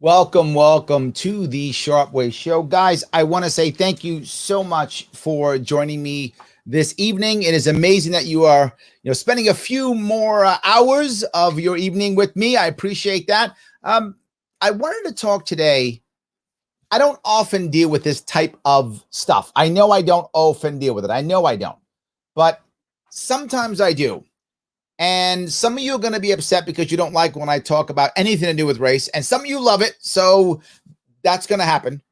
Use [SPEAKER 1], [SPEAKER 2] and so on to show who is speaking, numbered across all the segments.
[SPEAKER 1] Welcome to the Sharpe Way Show. Guys, I want to say thank you so much for joining me this evening. It is amazing that you are, spending a few more hours of your evening with me. I appreciate that. I wanted to talk today. I don't often deal with this type of stuff. I know I don't often deal with it. I know I don't, but sometimes I do. And some of you are going to be upset because you don't like when I talk about anything to do with race. And some of you love it. So that's going to happen.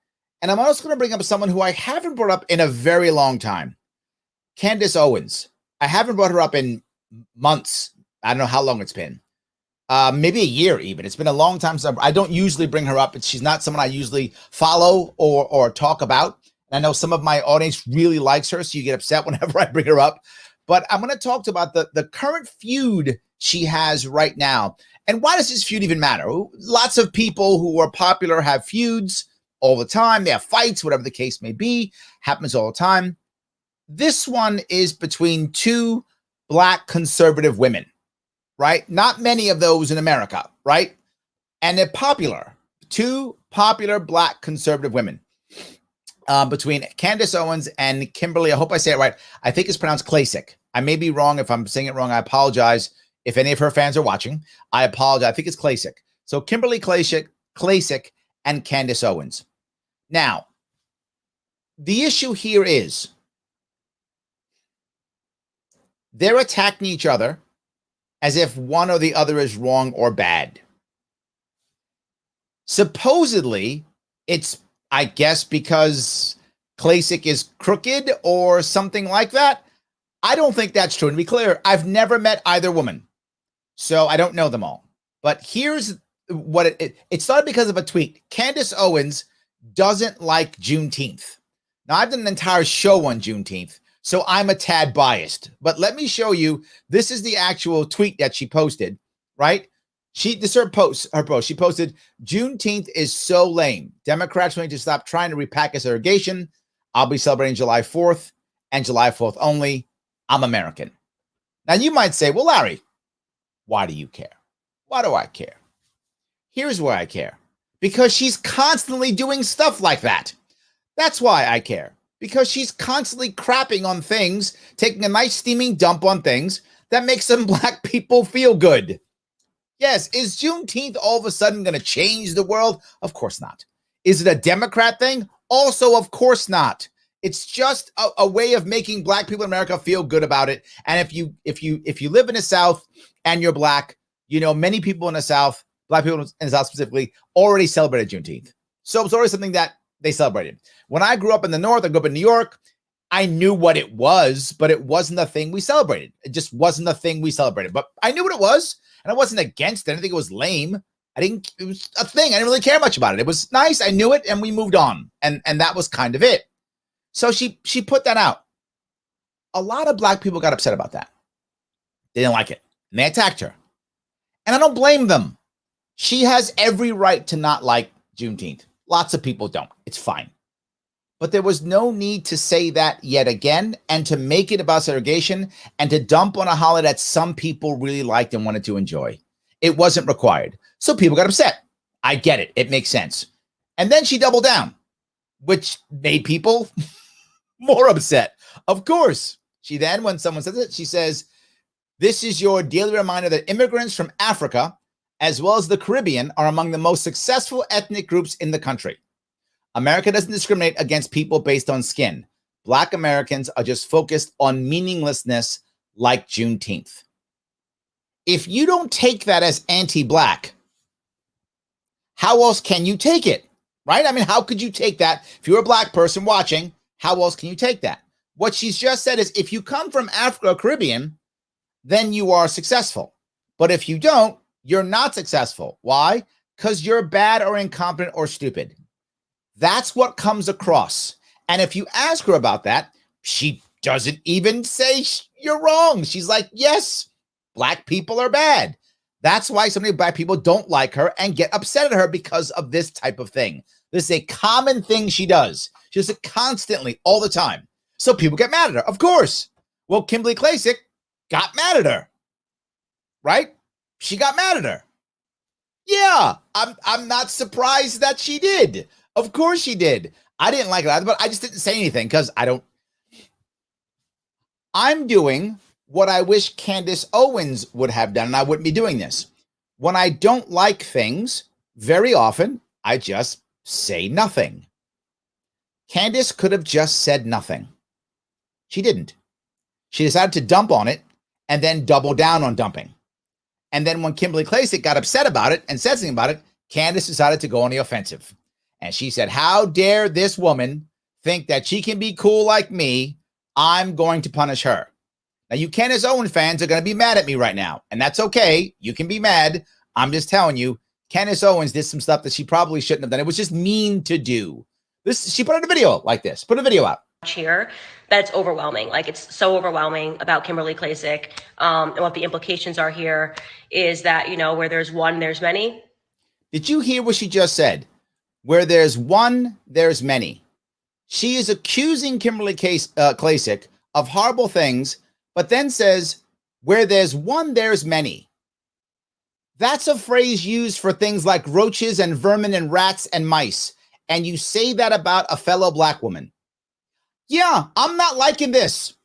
[SPEAKER 1] And I'm also going to bring up someone who I haven't brought up in a very long time. Candace Owens. I haven't brought her up in months. I don't know how long it's been. Maybe a year even. It's been a long time. So I don't usually bring her up. She's not someone I usually follow or talk about. And I know some of my audience really likes her. So you get upset whenever I bring her up. But I'm going to talk about the current feud she has right now. And why does this feud even matter? Lots of people who are popular have feuds all the time. They have fights, whatever the case may be. Happens all the time. This one is between two Black conservative women, right? Not many of those in America, right? And they're popular. Two popular Black conservative women. Between Candace Owens and Kimberly. I hope I say it right. I think it's pronounced Klacik. I may be wrong. If I'm saying it wrong, I apologize. If any of her fans are watching, I apologize. I think it's Klacik. So Kimberly Klacik, and Candace Owens. Now, the issue here is they're attacking each other as if one or the other is wrong or bad. Supposedly, it's, I guess, because Klacik is crooked or something like that. I don't think that's true. And to be clear, I've never met either woman, so I don't know them all. But here's what it started because of a tweet. Candace Owens doesn't like Juneteenth. Now, I've done an entire show on Juneteenth, so I'm a tad biased. But let me show you. This is the actual tweet that she posted, right? This is her post. She posted, Juneteenth is so lame. Democrats need to stop trying to repackage segregation. I'll be celebrating July 4th and July 4th only. I'm American. Now, you might say, well, Larry, why do you care? Why do I care? Here's why I care. Because she's constantly doing stuff like that. That's why I care. Because she's constantly crapping on things, taking a nice steaming dump on things that make some Black people feel good. Yes, is Juneteenth all of a sudden going to change the world? Of course not. Is it a Democrat thing? Also, of course not. It's just a way of making Black people in America feel good about it. And if you live in the South and you're Black, many people in the South, Black people in the South specifically, already celebrated Juneteenth. So it's already something that they celebrated. When I grew up in the North, I grew up in New York, I knew what it was, but it wasn't a thing we celebrated. It just wasn't a thing we celebrated. But I knew what it was, and I wasn't against it. I didn't think it was lame. It was a thing. I didn't really care much about it. It was nice. I knew it, and we moved on. And that was kind of it. So she put that out. A lot of Black people got upset about that. They didn't like it. And they attacked her. And I don't blame them. She has every right to not like Juneteenth. Lots of people don't. It's fine. But there was no need to say that yet again and to make it about segregation and to dump on a holiday that some people really liked and wanted to enjoy. It wasn't required. So people got upset. I get it. It makes sense. And then she doubled down, which made people more upset. Of course. She then, when someone says it, she says, this is your daily reminder that immigrants from Africa, as well as the Caribbean, are among the most successful ethnic groups in the country. America doesn't discriminate against people based on skin. Black Americans are just focused on meaninglessness like Juneteenth. If you don't take that as anti-Black, how else can you take it? Right? I mean, how could you take that? If you're a Black person watching, how else can you take that? What she's just said is if you come from Africa or Caribbean, then you are successful. But if you don't, you're not successful. Why? Because you're bad or incompetent or stupid. That's what comes across. And if you ask her about that, she doesn't even say you're wrong. She's like, yes, Black people are bad. That's why so many Black people don't like her and get upset at her because of this type of thing. This is a common thing she does. She does it constantly, all the time. So people get mad at her. Of course. Well, Kimberly Klacik got mad at her. Right? She got mad at her. Yeah, I'm not surprised that she did. Of course she did. I didn't like it either, but I just didn't say anything because I'm doing what I wish Candace Owens would have done, and I wouldn't be doing this. When I don't like things, very often, I just say nothing. Candace could have just said nothing. She didn't. She decided to dump on it and then double down on dumping. And then when Kimberly Klacik got upset about it and said something about it, Candace decided to go on the offensive. And she said, how dare this woman think that she can be cool like me? I'm going to punish her. Now, you Candace Owens fans are going to be mad at me right now. And that's okay. You can be mad. I'm just telling you, Candace Owens did some stuff that she probably shouldn't have done. It was just mean to do. She put out a video like this. Put a video out.
[SPEAKER 2] Here, that's overwhelming. Like, it's so overwhelming about Kimberly Klacik. And what the implications are here is that, where there's one, there's many.
[SPEAKER 1] Did you hear what she just said? Where there's one, there's many. She is accusing Kimberly Klacik of horrible things, but then says, where there's one, there's many. That's a phrase used for things like roaches and vermin and rats and mice. And you say that about a fellow black woman. Yeah, I'm not liking this.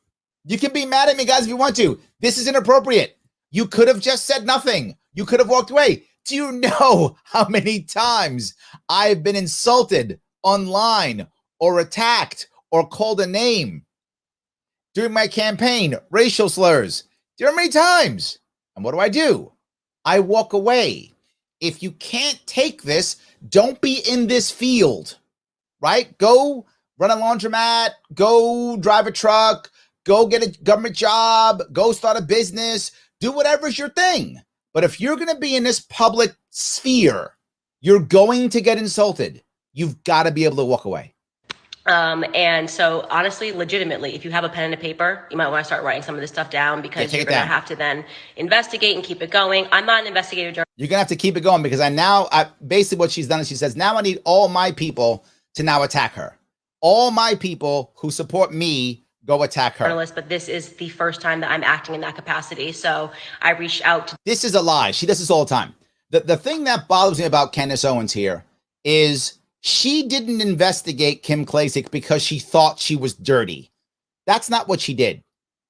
[SPEAKER 1] You can be mad at me, guys, if you want to. This is inappropriate. You could have just said nothing. You could have walked away. Do you know how many times I've been insulted online or attacked or called a name during my campaign? Racial slurs. Do you know how many times? And what do? I walk away. If you can't take this, don't be in this field, right? Go run a laundromat, go drive a truck, go get a government job, go start a business, do whatever's your thing. But if you're going to be in this public sphere, you're going to get insulted. You've got to be able to walk away.
[SPEAKER 2] And so honestly, legitimately, if you have a pen and a paper, you might want to start writing some of this stuff down because you're going to have to then investigate and keep it going. I'm not an investigator.
[SPEAKER 1] You're going to have to keep it going because basically what she's done is she says, now I need all my people to now attack her. All my people who support me go attack her.
[SPEAKER 2] But this is the first time that I'm acting in that capacity. So I reached out to.
[SPEAKER 1] This is a lie. She does this all the time. The thing that bothers me about Candace Owens here is she didn't investigate Kim Klacik because she thought she was dirty. That's not what she did.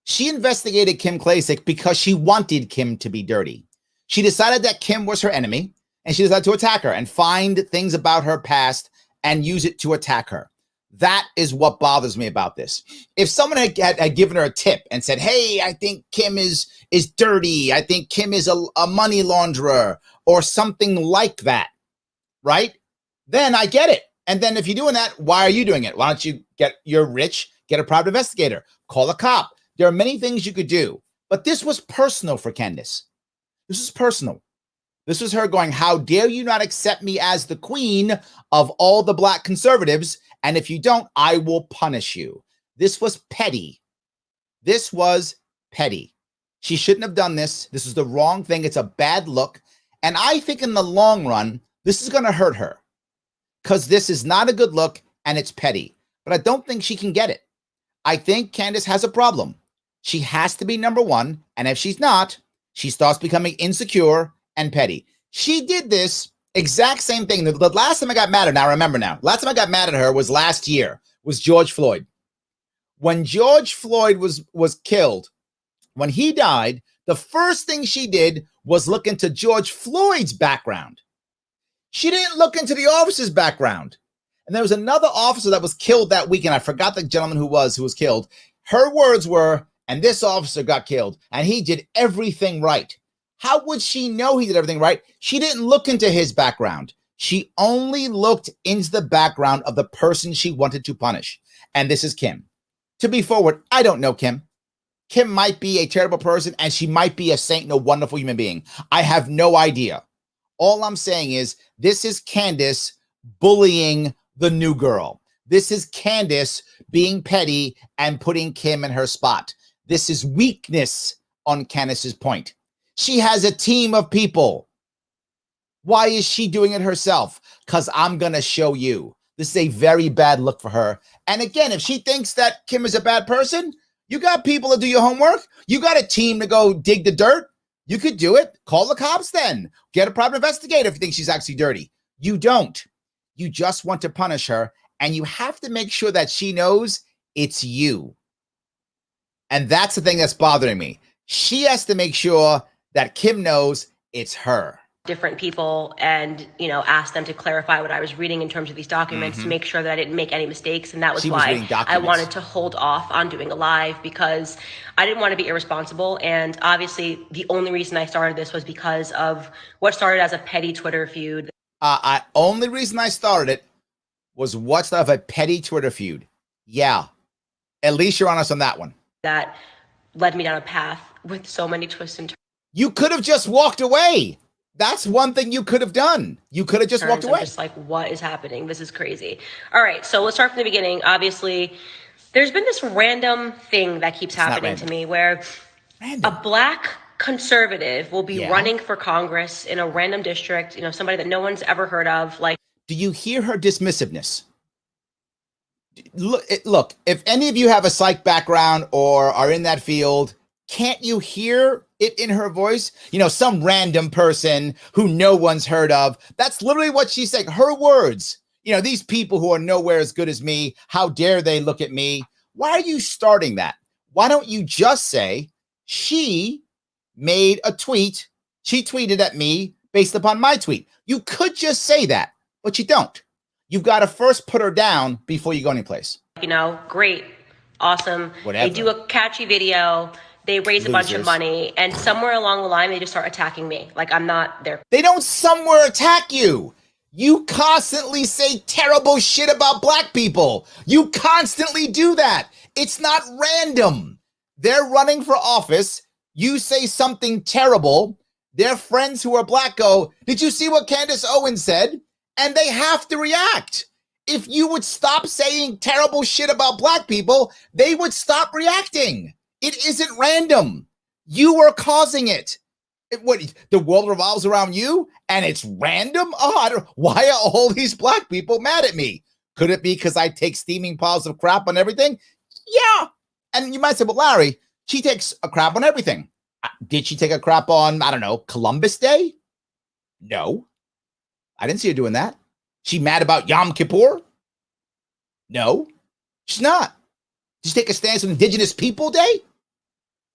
[SPEAKER 1] She investigated Kim Klacik because she wanted Kim to be dirty. She decided that Kim was her enemy, and she decided to attack her and find things about her past and use it to attack her. That is what bothers me about this. If someone had given her a tip and said, hey, I think Kim is dirty. I think Kim is a money launderer or something like that, right? Then I get it. And then if you're doing that, why are you doing it? Why don't you're rich, get a private investigator, call a cop. There are many things you could do. But this was personal for Candace. This is personal. This was her going, how dare you not accept me as the queen of all the black conservatives? And if you don't, I will punish you. This was petty. This was petty. She shouldn't have done this. This is the wrong thing. It's a bad look. And I think in the long run, this is going to hurt her because this is not a good look and it's petty. But I don't think she can get it. I think Candace has a problem. She has to be number one. And if she's not, she starts becoming insecure and petty. She did this exact same thing. The last time I got mad at her, now I remember now, last time I got mad at her was last year, was George Floyd. When George Floyd was killed, when he died, the first thing she did was look into George Floyd's background. She didn't look into the officer's background. And there was another officer that was killed that weekend. I forgot the gentleman who was killed. Her words were, and this officer got killed, and he did everything right. How would she know he did everything right? She didn't look into his background. She only looked into the background of the person she wanted to punish. And this is Kim. To be forward, I don't know Kim. Kim might be a terrible person, and she might be a saint and a wonderful human being. I have no idea. All I'm saying is this is Candace bullying the new girl. This is Candace being petty and putting Kim in her spot. This is weakness on Candace's point. She has a team of people. Why is she doing it herself? Because I'm going to show you. This is a very bad look for her. And again, if she thinks that Kim is a bad person, you got people to do your homework. You got a team to go dig the dirt. You could do it. Call the cops then. Get a private investigator if you think she's actually dirty. You don't. You just want to punish her, and you have to make sure that she knows it's you. And that's the thing that's bothering me. She has to make sure that Kim knows it's her.
[SPEAKER 2] Different people and, ask them to clarify what I was reading in terms of these documents to make sure that I didn't make any mistakes. And that was why I wanted to hold off on doing a live, because I didn't want to be irresponsible. And obviously the only reason I started this was because of what started as a petty Twitter feud.
[SPEAKER 1] Only reason I started it was what's of a petty Twitter feud. Yeah. At least you're honest on that one.
[SPEAKER 2] That led me down a path with so many twists and turns.
[SPEAKER 1] You could have just walked away. That's one thing you could have done. You could have just walked away.
[SPEAKER 2] I'm just like, what is happening? This is crazy. All right, so let's start from the beginning. Obviously, there's been this random thing that keeps happening to me where a Black conservative will be running for Congress in a random district, somebody that no one's ever heard of. Like,
[SPEAKER 1] do you hear her dismissiveness? Look, if any of you have a psych background or are in that field, can't you hear it in her voice? Some random person who no one's heard of. That's literally what she's saying. Her words. These people who are nowhere as good as me, how dare they look at me? Why are you starting that? Why don't you just say she made a tweet? She tweeted at me based upon my tweet. You could just say that, but you don't. You've got to first put her down before you go anyplace.
[SPEAKER 2] Great, awesome.
[SPEAKER 1] Whatever.
[SPEAKER 2] They do a catchy video. They raise a bunch of money, and somewhere along the line, they just start attacking me. Like, I'm not there.
[SPEAKER 1] They don't somewhere attack you. You constantly say terrible shit about Black people. You constantly do that. It's not random. They're running for office. You say something terrible. Their friends who are Black go, did you see what Candace Owens said? And they have to react. If you would stop saying terrible shit about Black people, they would stop reacting. It isn't random. You are causing it. The world revolves around you and it's random? Why are all these Black people mad at me? Could it be because I take steaming piles of crap on everything? Yeah. And you might say, well, Larry, she takes a crap on everything. Did she take a crap on, Columbus Day? No. I didn't see her doing that. She mad about Yom Kippur? No, she's not. Did she take a stance on Indigenous People Day?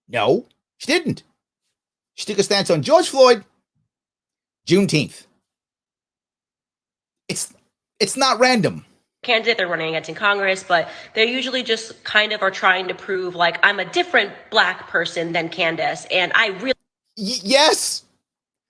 [SPEAKER 1] No, she didn't. She took a stance on George Floyd, Juneteenth. It's not random.
[SPEAKER 2] Candidate they're running against in Congress, but they usually just kind of are trying to prove like I'm a different Black person than Candace, and I really
[SPEAKER 1] yes,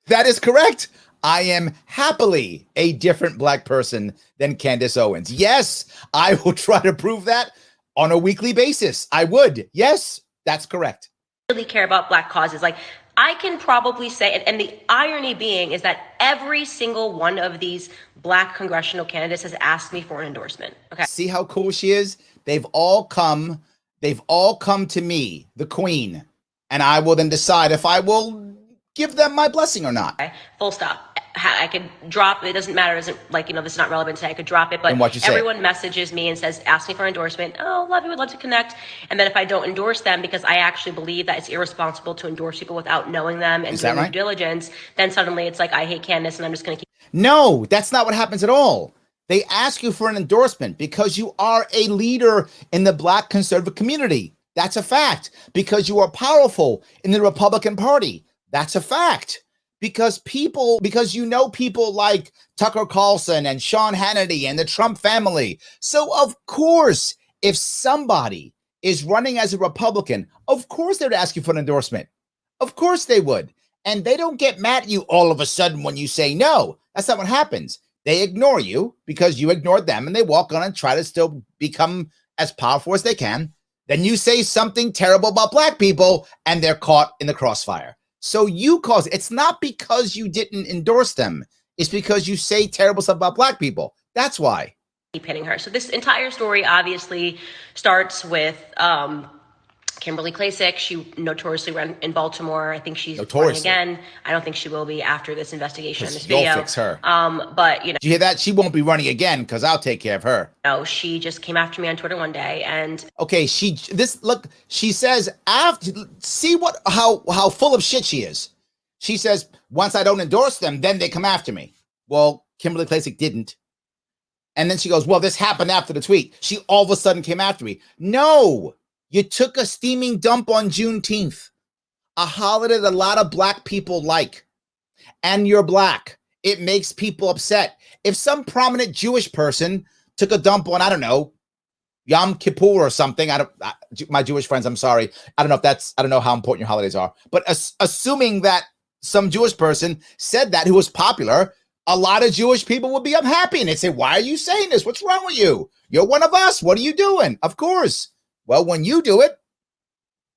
[SPEAKER 1] that is correct. I am happily a different Black person than Candace Owens. Yes, I will try to prove that on a weekly basis. I would. Yes, that's correct.
[SPEAKER 2] Really care about Black causes. Like, I can probably say, and the irony being is that every single one of these Black congressional candidates has asked me for an endorsement. Okay.
[SPEAKER 1] See how cool she is? They've all come to me, the queen, and I will then decide if I will give them my blessing or not.
[SPEAKER 2] Okay. Full stop. I could drop it. Doesn't matter. Isn't this is not relevant today. I could drop it, but everyone messages me and says, ask me for endorsement. Oh, love you. Would love to connect. And then if I don't endorse them because I actually believe that it's irresponsible to endorse people without knowing them and doing due diligence, then suddenly it's like, I hate Candace and I'm just going to keep.
[SPEAKER 1] No, that's not what happens at all. They ask you for an endorsement because you are a leader in the Black conservative community. That's a fact. Because you are powerful in the Republican Party. That's a fact. Because people like Tucker Carlson and Sean Hannity and the Trump family. So of course, if somebody is running as a Republican, of course they'd ask you for an endorsement. Of course they would. And they don't get mad at you all of a sudden when you say no. That's not what happens. They ignore you because you ignored them and they walk on and try to still become as powerful as they can. Then you say something terrible about Black people and they're caught in the crossfire. So you cause it's not because you didn't endorse them. It's because you say terrible stuff about Black people. That's why.
[SPEAKER 2] Keep hitting her. So this entire story obviously starts with Kimberly Klacik. She notoriously ran in Baltimore. I think she's running again. I don't think she will be after this investigation and this video.
[SPEAKER 1] You'll fix her.
[SPEAKER 2] But
[SPEAKER 1] Did you hear that? She won't be running again because I'll take care of her.
[SPEAKER 2] No, she just came after me on Twitter one day and
[SPEAKER 1] okay, she says after see how full of shit she is. She says, once I don't endorse them, then they come after me. Well, Kimberly Klacik didn't. And then she goes, well, this happened after the tweet. She all of a sudden came after me. No, you took a steaming dump on Juneteenth, a holiday that a lot of Black people like. And you're Black. It makes people upset. If some prominent Jewish person took a dump on, I don't know, Yom Kippur or something. My Jewish friends, I'm sorry. I don't know how important your holidays are. But assuming that some Jewish person said that who was popular, a lot of Jewish people would be unhappy and they'd say, why are you saying this? What's wrong with you? You're one of us. What are you doing? Of course. Well, when you do it,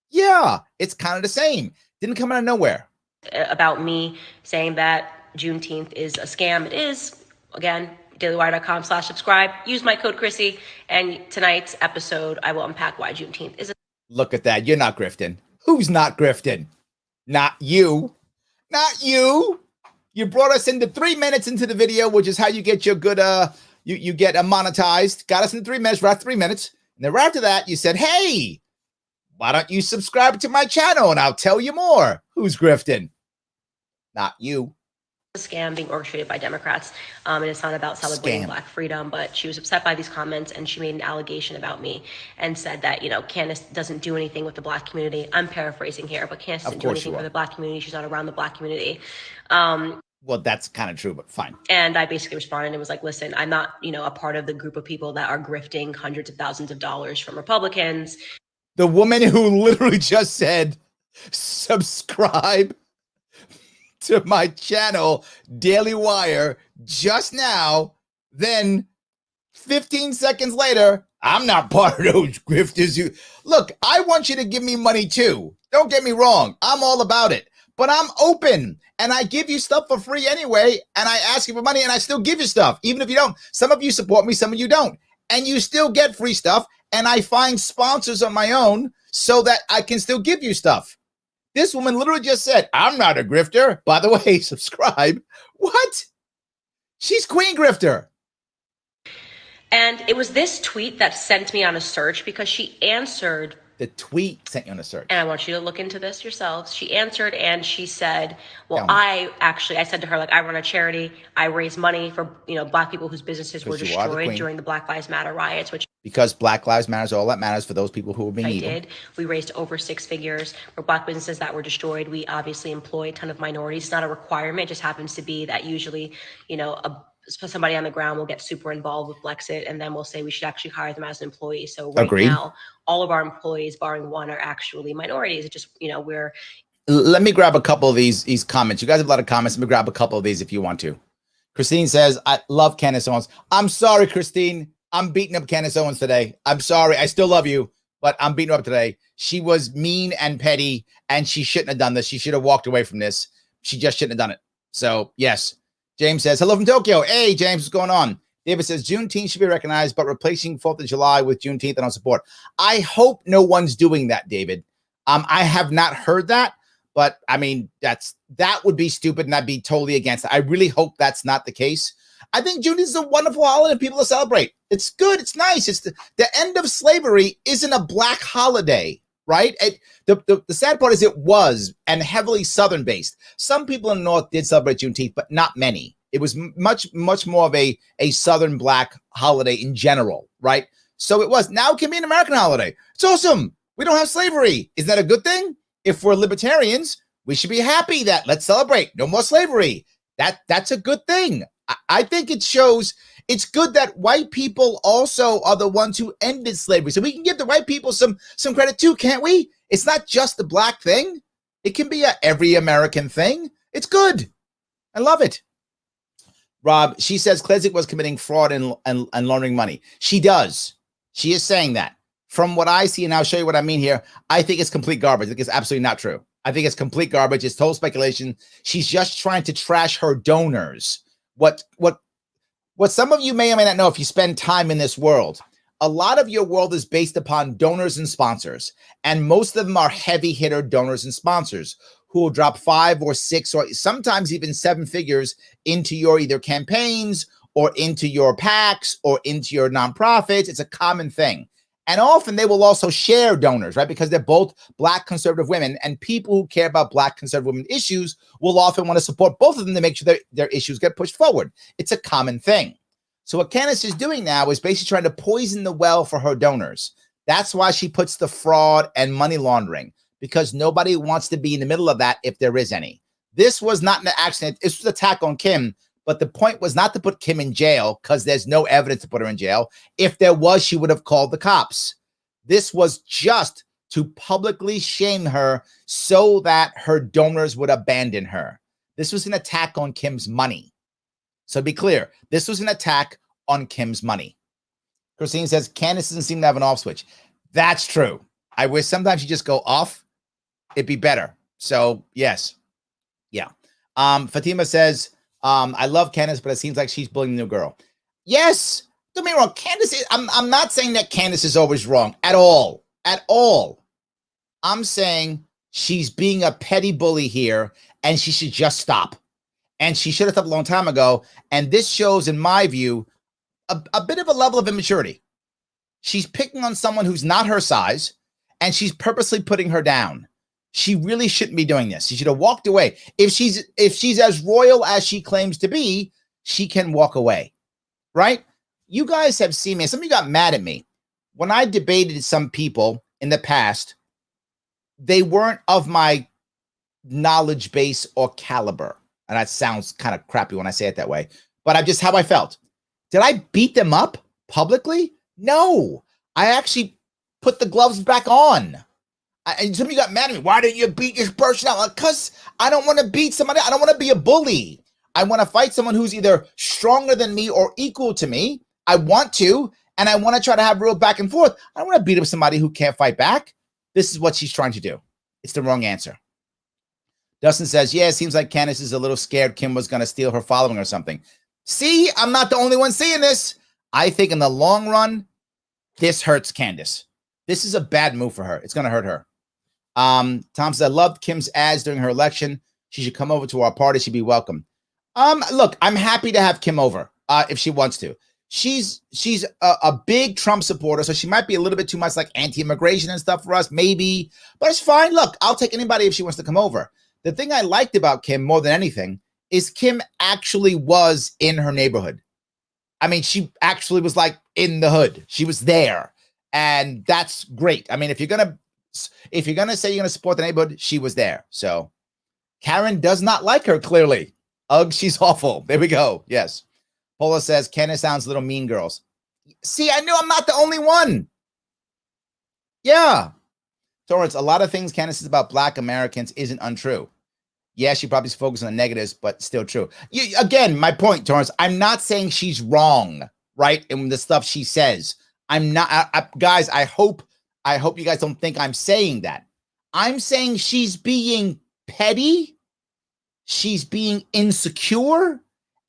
[SPEAKER 1] yeah, it's kind of the same. Didn't come out of nowhere.
[SPEAKER 2] About me saying that Juneteenth is a scam. It is. Again, dailywire.com/subscribe. Use my code Chrissy. And tonight's episode, I will unpack why Juneteenth is.
[SPEAKER 1] Look at that. You're not grifting. Who's not grifting? Not you. Not you. You brought us into 3 minutes into the video, which is how you get your good, you get monetized. Got us in 3 minutes, right? 3 minutes. And then right after that, you said, hey, why don't you subscribe to my channel and I'll tell you more. Who's grifting? Not you.
[SPEAKER 2] A scam being orchestrated by Democrats, and it's not about celebrating Black freedom, but she was upset by these comments and she made an allegation about me and said that, Candace doesn't do anything with the Black community. I'm paraphrasing here, but Candace doesn't do anything for the Black community. She's not around the Black community.
[SPEAKER 1] Well, that's kind of true, but fine.
[SPEAKER 2] And I basically responded and was like, listen, I'm not, a part of the group of people that are grifting hundreds of thousands of dollars from Republicans.
[SPEAKER 1] The woman who literally just said, subscribe to my channel, Daily Wire, just now, then 15 seconds later, I'm not part of those grifters. Look, I want you to give me money too. Don't get me wrong. I'm all about it. But I'm open and I give you stuff for free anyway. And I ask you for money and I still give you stuff, even if you don't. Some of you support me, some of you don't. And you still get free stuff. And I find sponsors on my own so that I can still give you stuff. This woman literally just said, I'm not a grifter. By the way, subscribe. What? She's Queen Grifter.
[SPEAKER 2] And it was this tweet that sent me on a search because she answered.
[SPEAKER 1] The tweet sent you on a search.
[SPEAKER 2] And I want you to look into this yourselves. She answered and she said, well, I said to her, like, I run a charity. I raise money for, Black people whose businesses were destroyed during the Black Lives Matter riots,
[SPEAKER 1] because Black Lives Matter is all that matters for those people who were being evil.
[SPEAKER 2] We raised over 6 figures for Black businesses that were destroyed. We obviously employ a ton of minorities. It's not a requirement. It just happens to be that usually, somebody on the ground will get super involved with Blexit, and then we'll say we should actually hire them as an employee. So right now, all of our employees, barring one, are actually minorities. It just, we're.
[SPEAKER 1] Let me grab a couple of these comments. You guys have a lot of comments. Let me grab a couple of these if you want to. Christine says, I love Candace Owens. I'm sorry, Christine. I'm beating up Candace Owens today. I'm sorry. I still love you, but I'm beating her up today. She was mean and petty, and she shouldn't have done this. She should have walked away from this. She just shouldn't have done it. So, yes. James says, hello from Tokyo. Hey, James, what's going on? David says, Juneteenth should be recognized, but replacing 4th of July with Juneteenth, I don't support. I hope no one's doing that, David. I have not heard that, but I mean, that would be stupid, and I'd be totally against it. I really hope that's not the case. I think Juneteenth is a wonderful holiday for people to celebrate. It's good. It's nice. It's the end of slavery isn't a Black holiday, right? The sad part is it was, and heavily Southern based. Some people in the North did celebrate Juneteenth, but not many. It was much more of a Southern Black holiday in general, right? So it was. Now it can be an American holiday. It's awesome. We don't have slavery. Isn't that a good thing? If we're libertarians, we should be happy that let's celebrate. No more slavery. That's a good thing. I think it shows it's good that white people also are the ones who ended slavery. So we can give the white people some credit too, can't we? It's not just the Black thing. It can be every American thing. It's good. I love it. Rob, she says Klacik was committing fraud and laundering money. She does. She is saying that. From what I see, and I'll show you what I mean here, I think it's complete garbage. I think it's absolutely not true. I think it's complete garbage. It's total speculation. She's just trying to trash her donors. What some of you may or may not know if you spend time in this world, a lot of your world is based upon donors and sponsors. And most of them are heavy hitter donors and sponsors who will drop 5 or 6 or sometimes even 7 figures into your either campaigns or into your PACs or into your nonprofits. It's a common thing. And often they will also share donors, right? Because they're both Black conservative women, and people who care about Black conservative women issues will often want to support both of them to make sure that their issues get pushed forward. It's a common thing. So what Candace is doing now is basically trying to poison the well for her donors. That's why she puts the fraud and money laundering, because nobody wants to be in the middle of that if there is any. This was not an accident. This was an attack on Kim, but the point was not to put Kim in jail because there's no evidence to put her in jail. If there was, she would have called the cops. This was just to publicly shame her so that her donors would abandon her. This was an attack on Kim's money. So be clear, this was an attack on Kim's money. Christine says, Candace doesn't seem to have an off switch. That's true. I wish sometimes you just go off. It'd be better. So yes. Yeah. Fatima says, I love Candace, but it seems like she's bullying the new girl. Yes. Don't get me wrong. Candace, I'm not saying that Candace is always wrong at all. At all. I'm saying she's being a petty bully here, and she should just stop. And she should have stopped a long time ago. And this shows, in my view, a bit of a level of immaturity. She's picking on someone who's not her size, and she's purposely putting her down. She really shouldn't be doing this. She should have walked away. If she's as royal as she claims to be, she can walk away, right? You guys have seen me. Some of you got mad at me. When I debated some people in the past, they weren't of my knowledge base or caliber. And that sounds kind of crappy when I say it that way, but I'm just how I felt. Did I beat them up publicly? No. I actually put the gloves back on. And some of you got mad at me. Why didn't you beat this person up? Because I don't want to beat somebody. I don't want to be a bully. I want to fight someone who's either stronger than me or equal to me. I want to, and I want to try to have real back and forth. I don't want to beat up somebody who can't fight back. This is what she's trying to do. It's the wrong answer. Dustin says, yeah, it seems like Candace is a little scared Kim was going to steal her following or something. See, I'm not the only one seeing this. I think in the long run, this hurts Candace. This is a bad move for her. It's going to hurt her. Tom says, I loved Kim's ads during her election. She should come over to our party. She'd be welcome. Look, I'm happy to have Kim over if she wants to. She's a big Trump supporter, so she might be a little bit too much like anti-immigration and stuff for us, maybe. But it's fine. Look, I'll take anybody if she wants to come over. The thing I liked about Kim more than anything is Kim actually was in her neighborhood. I mean, she actually was like in the hood. She was there. And that's great. I mean, if you're gonna say you're gonna support the neighborhood, she was there. So Karen does not like her, clearly. Ugh, she's awful. There we go. Yes. Paula says, Candace sounds little mean girls. See, I knew I'm not the only one. Yeah. Torrance, a lot of things Candace says about Black Americans isn't untrue. Yeah, she probably focused on the negatives, but still true. Again, my point, Torrance, I'm not saying she's wrong, right, in the stuff she says. I'm not, guys, I hope you guys don't think I'm saying that. I'm saying she's being petty, she's being insecure,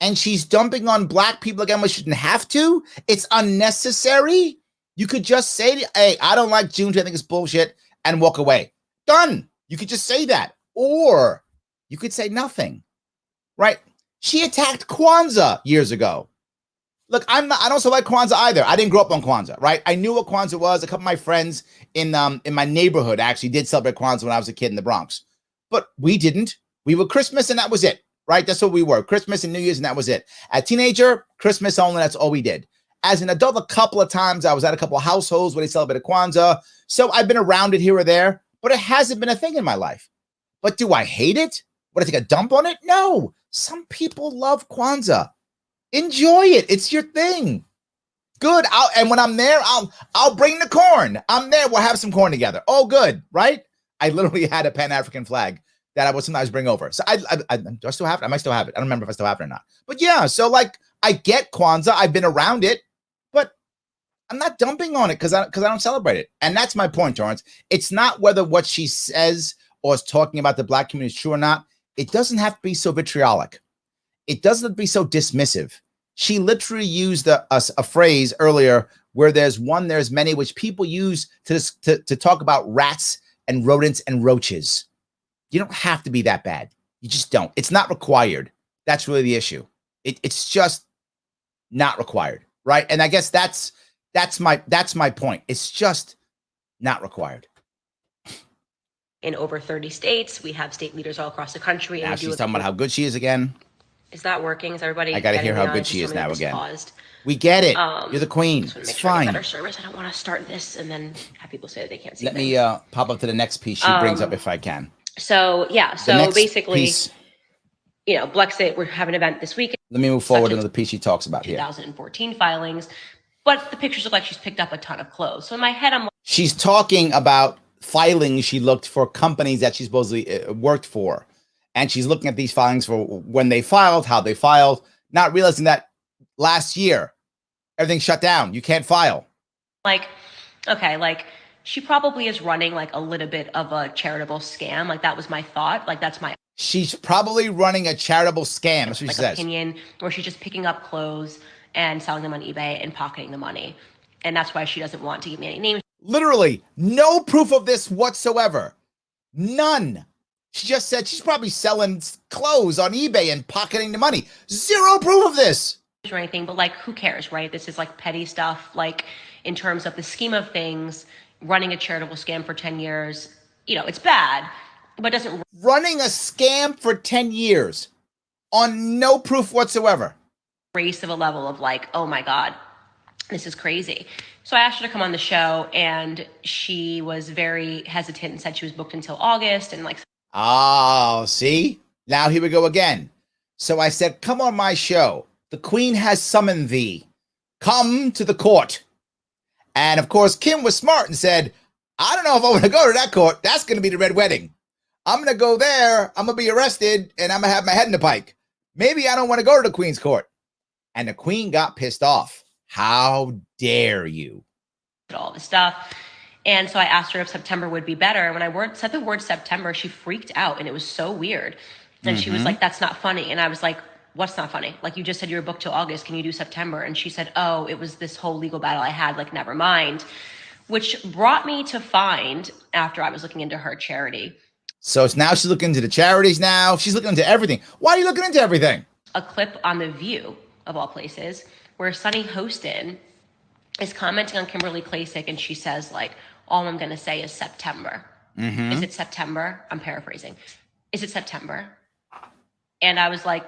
[SPEAKER 1] and she's dumping on Black people again when she shouldn't have to. It's unnecessary. You could just say, hey, I don't like Juneteenth, I think it's bullshit, and walk away. Done. You could just say that. Or you could say nothing, right? She attacked Kwanzaa years ago. Look, I don't so like Kwanzaa either. I didn't grow up on Kwanzaa, right? I knew what Kwanzaa was. A couple of my friends in my neighborhood actually did celebrate Kwanzaa when I was a kid in the Bronx. But we didn't. We were Christmas and that was it, right? That's what we were. Christmas and New Year's and that was it. As a teenager, Christmas only, that's all we did. As an adult, a couple of times I was at a couple of households where they celebrated Kwanzaa. So I've been around it here or there, but it hasn't been a thing in my life. But do I hate it? Would I take a dump on it? No. Some people love Kwanzaa. Enjoy it. It's your thing. Good. And when I'm there, I'll bring the corn. I'm there. We'll have some corn together. Oh, good. Right? I literally had a Pan-African flag that I would sometimes bring over. So do I still have it? I might still have it. I don't remember if I still have it or not. But yeah, so like I get Kwanzaa. I've been around it, but I'm not dumping on it because I don't celebrate it. And that's my point, Torrance. It's not whether what she says or is talking about the Black community is true or not. It doesn't have to be so vitriolic. It doesn't have to be so dismissive. She literally used a phrase earlier where there's many, which people use to talk about rats and rodents and roaches. You don't have to be that bad. You just don't. It's not required. That's really the issue. It's just not required, right? And I guess that's That's my point. It's just not required.
[SPEAKER 2] In over 30 states, we have state leaders all across the country.
[SPEAKER 1] Now she's talking about how good she is again.
[SPEAKER 2] Is that working? Is everybody?
[SPEAKER 1] I got to hear how good she is now again.
[SPEAKER 2] Paused.
[SPEAKER 1] We get it. You're the queen. It's fine.
[SPEAKER 2] Better service. I don't want to start this and then have people say that they can't see.
[SPEAKER 1] Let me pop up to the next piece she brings up if I can.
[SPEAKER 2] So yeah. So basically, you know, Blexit. We're having an event this weekend.
[SPEAKER 1] Let me move forward to the piece she talks about here.
[SPEAKER 2] 2014 filings, but the pictures look like she's picked up a ton of clothes. So in my head, I'm like,
[SPEAKER 1] she's talking about filings she looked for companies that she supposedly worked for. And she's looking at these filings for when they filed, how they filed, not realizing that last year, everything shut down. You can't file.
[SPEAKER 2] Like, okay, like she probably is running like a little bit of a charitable scam. Like that was my thought. Like that's my.
[SPEAKER 1] She's probably running a charitable scam. That's what she says.
[SPEAKER 2] Opinion, where she's just picking up clothes and selling them on eBay and pocketing the money. And that's why she doesn't want to give me any names.
[SPEAKER 1] Literally no proof of this whatsoever. None. She just said she's probably selling clothes on eBay and pocketing the money. Zero proof of this.
[SPEAKER 2] Or anything, but like, who cares, right? This is like petty stuff. Like, in terms of the scheme of things, running a charitable scam for 10 years, you know, it's bad, but doesn't.
[SPEAKER 1] Running a scam for 10 years on no proof whatsoever.
[SPEAKER 2] Race of a level of like, oh my God, this is crazy. So I asked her to come on the show, and she was very hesitant and said she was booked until August, and like.
[SPEAKER 1] Oh, see? Now here we go again. So I said, come on my show. The queen has summoned thee. Come to the court. And of course, Kim was smart and said, I don't know if I want to go to that court. That's going to be the red wedding. I'm going to go there. I'm going to be arrested and I'm going to have my head in the pike. Maybe I don't want to go to the queen's court. And the queen got pissed off. How dare you?
[SPEAKER 2] All this stuff. And so I asked her if September would be better. When I said the word September, she freaked out, and it was so weird. And she was like, that's not funny. And I was like, what's not funny? Like, you just said you were booked till August. Can you do September? And she said, oh, it was this whole legal battle I had. Like, never mind. Which brought me to find, after I was looking into her charity.
[SPEAKER 1] So it's now she's looking into the charities now. She's looking into everything. Why are you looking into everything?
[SPEAKER 2] A clip on The View, of all places, where Sunny Hostin is commenting on Kimberly Klacik, and she says, like, all I'm going to say is September. Is it September? I'm paraphrasing. Is it September? And I was like,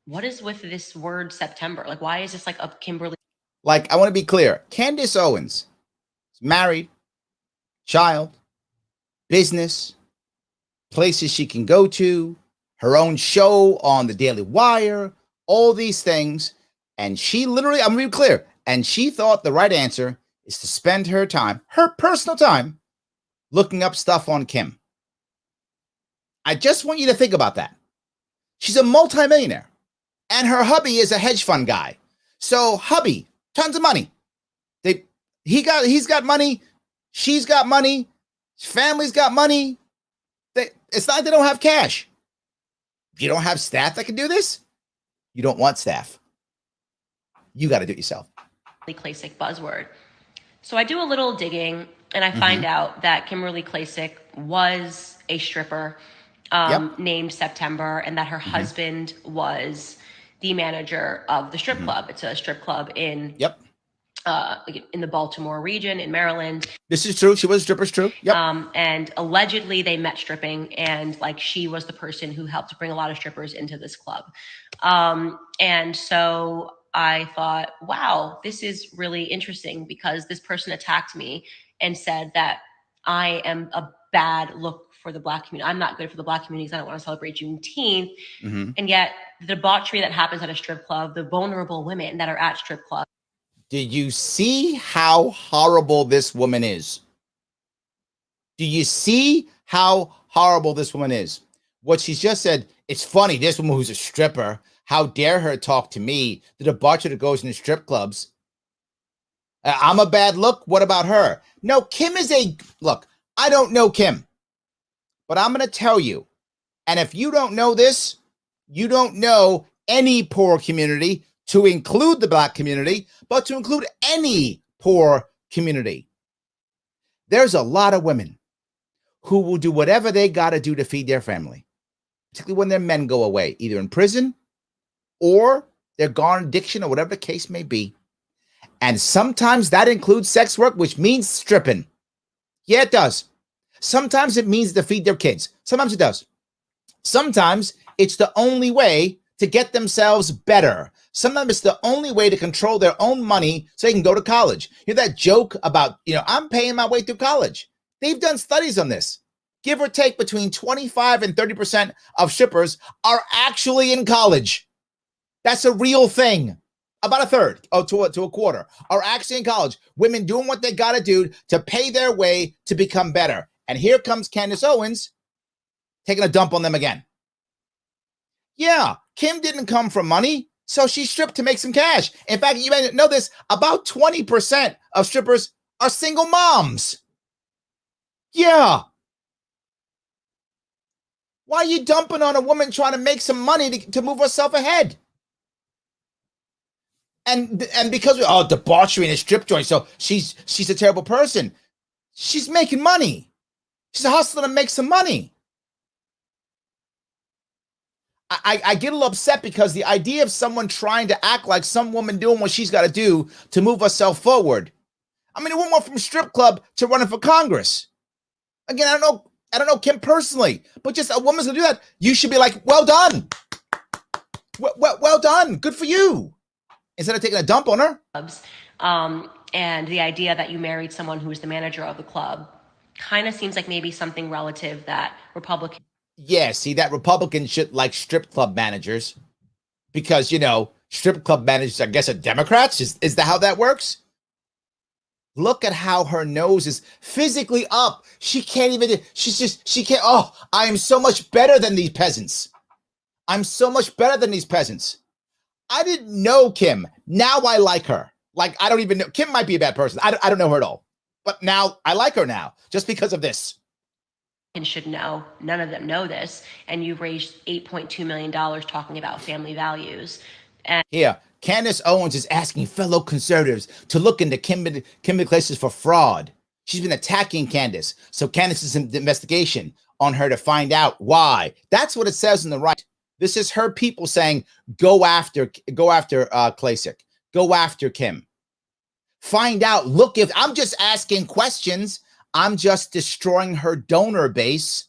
[SPEAKER 2] what is with this word September? Like, why is this like a Kimberly?
[SPEAKER 1] Like, I want to be clear. Candace Owens is married, child, business, places she can go to, her own show on the Daily Wire, all these things. And she literally, I'm going to be clear, and she thought the right answer is to spend her time, her personal time, looking up stuff on Kim. I just want you to think about that. She's a multimillionaire, and her hubby is a hedge fund guy. So hubby, tons of money. He's got money. She's got money. His family's got money. It's not like they don't have cash. You don't have staff that can do this. You don't want staff. You got to do it yourself.
[SPEAKER 2] Klacik buzzword. So I do a little digging, and I find out that Kimberly Klacik was a stripper named September, and that her husband was the manager of the strip club. It's a strip club in in the Baltimore region in Maryland.
[SPEAKER 1] This is true. She was a stripper. It's true. Yep.
[SPEAKER 2] And allegedly they met stripping, and like she was the person who helped bring a lot of strippers into this club. And so I thought, wow, this is really interesting, because this person attacked me and said that I am a bad look for the Black community. I'm not good for the Black communities. I don't want to celebrate Juneteenth. And yet the debauchery that happens at a strip club, the vulnerable women that are at strip clubs.
[SPEAKER 1] Did you see how horrible this woman is? Do you see how horrible this woman is? What she's just said, it's funny, this woman who's a stripper, how dare her talk to me, the debaucher that goes into strip clubs. I'm a bad look. What about her? No, Kim is look, I don't know Kim, but I'm going to tell you. And if you don't know this, you don't know any poor community, to include the Black community, but to include any poor community. There's a lot of women who will do whatever they got to do to feed their family, particularly when their men go away, either in prison or they're gone on addiction or whatever the case may be. And sometimes that includes sex work, which means stripping. Yeah, it does. Sometimes it means to feed their kids. Sometimes it does. Sometimes it's the only way to get themselves better. Sometimes it's the only way to control their own money so they can go to college. You know that joke about, I'm paying my way through college. They've done studies on this. Give or take between 25 and 30% of strippers are actually in college. That's a real thing. About a third to a quarter are actually in college. Women doing what they got to do to pay their way to become better. And here comes Candace Owens taking a dump on them again. Yeah, Kim didn't come from money, so she stripped to make some cash. In fact, you may know this, about 20% of strippers are single moms. Yeah. Why are you dumping on a woman trying to make some money to move herself ahead? And because debauchery in a strip joint, so she's a terrible person. She's making money. She's hustling to make some money. I get a little upset because the idea of someone trying to act like some woman doing what she's got to do to move herself forward. I mean, a woman went from strip club to running for Congress. Again, I don't know Kim personally, but just a woman's gonna do that. You should be like, well done. Well done. Good for you. Instead of taking a dump on her.
[SPEAKER 2] And the idea that you married someone who is the manager of the club kind of seems like maybe something relative that Republicans.
[SPEAKER 1] Yeah, see, that Republicans should like strip club managers because, strip club managers, I guess, are Democrats. Is that how that works? Look at how her nose is physically up. She can't even, she can't. Oh, I am so much better than these peasants. I'm so much better than these peasants. I didn't know Kim. Now I like her. Like, I don't even know. Kim might be a bad person. I don't know her at all. But now I like her now just because of this.
[SPEAKER 2] And should know. None of them know this. And you've raised $8.2 million talking about family values. And
[SPEAKER 1] here, Candace Owens is asking fellow conservatives to look into Kimberly Klacik for fraud. She's been attacking Candace. So Candace is in the investigation on her to find out why. That's what it says on the right. This is her people saying, go after Klacik. Go after Kim. Find out. Look, if I'm just asking questions, I'm just destroying her donor base.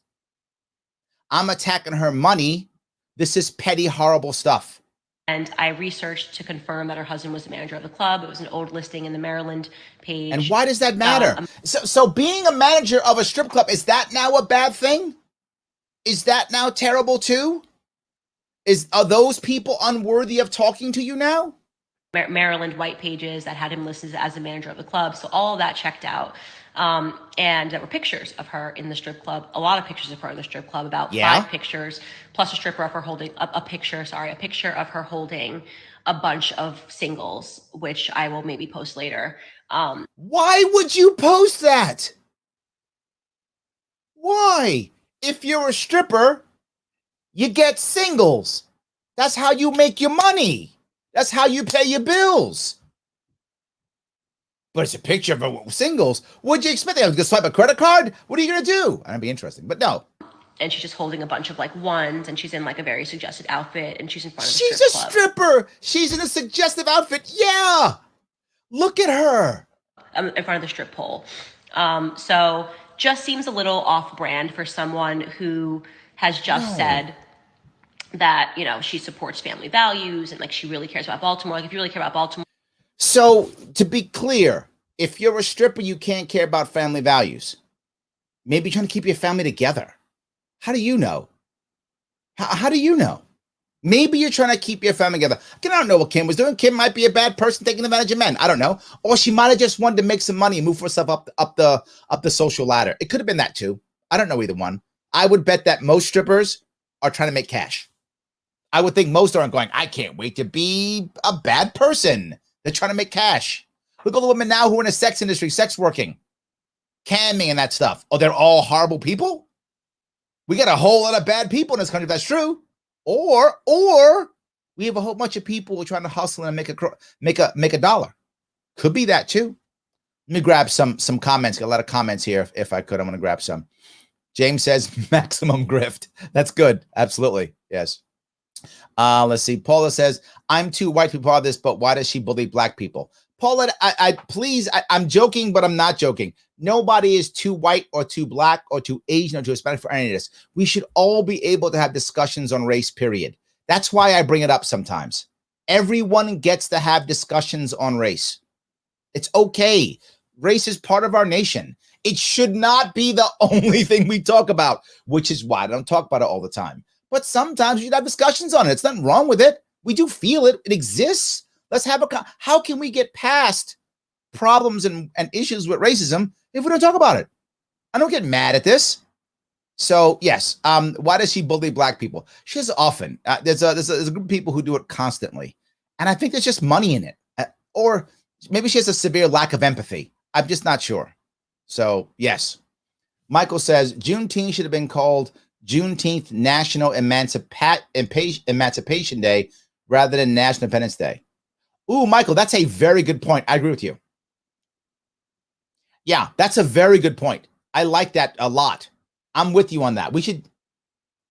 [SPEAKER 1] I'm attacking her money. This is petty, horrible stuff.
[SPEAKER 2] And I researched to confirm that her husband was the manager of the club. It was an old listing in the Maryland page.
[SPEAKER 1] And why does that matter? So being a manager of a strip club, is that now a bad thing? Is that now terrible too? Are those people unworthy of talking to you now?
[SPEAKER 2] Maryland white pages that had him listed as the manager of the club. So all of that checked out. And there were pictures of her in the strip club, a lot of pictures of her in the strip club, about 5 pictures, plus a stripper of her holding a picture of her holding a bunch of singles, which I will maybe post later.
[SPEAKER 1] Why would you post that? Why? If you're a stripper, you get singles. That's how you make your money. That's how you pay your bills. But it's a picture of singles. What'd you expect? They're going to swipe a credit card? What are you going to do? That'd be interesting, but no.
[SPEAKER 2] And she's just holding a bunch of ones, and she's in a very suggestive outfit, and she's in front of the
[SPEAKER 1] strip club. She's a stripper. She's in a suggestive outfit. Yeah. Look at her.
[SPEAKER 2] In front of the strip pole. So just seems a little off brand for someone who has just said that, she supports family values and she really cares about Baltimore. If you really care about Baltimore.
[SPEAKER 1] So to be clear, if you're a stripper, you can't care about family values. Maybe you're trying to keep your family together. How do you know? How do you know? Maybe you're trying to keep your family together. I don't know what Kim was doing. Kim might be a bad person taking advantage of men. I don't know. Or she might have just wanted to make some money and move herself up the social ladder. It could have been that too. I don't know either one. I would bet that most strippers are trying to make cash. I would think most aren't going, I can't wait to be a bad person. They're trying to make cash. Look at all the women now who are in the sex industry, sex working, camming and that stuff. Oh, they're all horrible people? We got a whole lot of bad people in this country if that's true. Or we have a whole bunch of people who are trying to hustle and make a dollar. Could be that too. Let me grab some comments. Got a lot of comments here. If I could, I'm going to grab some. James says maximum grift. That's good. Absolutely. Yes. Let's see. Paula says, I'm too white to be part of this, but why does she bully black people? Paula, I'm joking, but I'm not joking. Nobody is too white or too black or too Asian or too Hispanic for any of this. We should all be able to have discussions on race, period. That's why I bring it up sometimes. Everyone gets to have discussions on race. It's okay. Race is part of our nation. It should not be the only thing we talk about, which is why I don't talk about it all the time. But sometimes we should have discussions on it. It's nothing wrong with it. We do feel it. It exists. Let's have how can we get past problems and issues with racism if we don't talk about it? I don't get mad at this. So yes, why does she bully black people? She does often. There's a group of people who do it constantly, and I think there's just money in it, or maybe she has a severe lack of empathy. I'm just not sure. So yes, Michael says Juneteenth should have been called Juneteenth National Emancipation Day rather than National Independence Day. Ooh, Michael, that's a very good point. I agree with you. Yeah, that's a very good point. I like that a lot. I'm with you on that. We should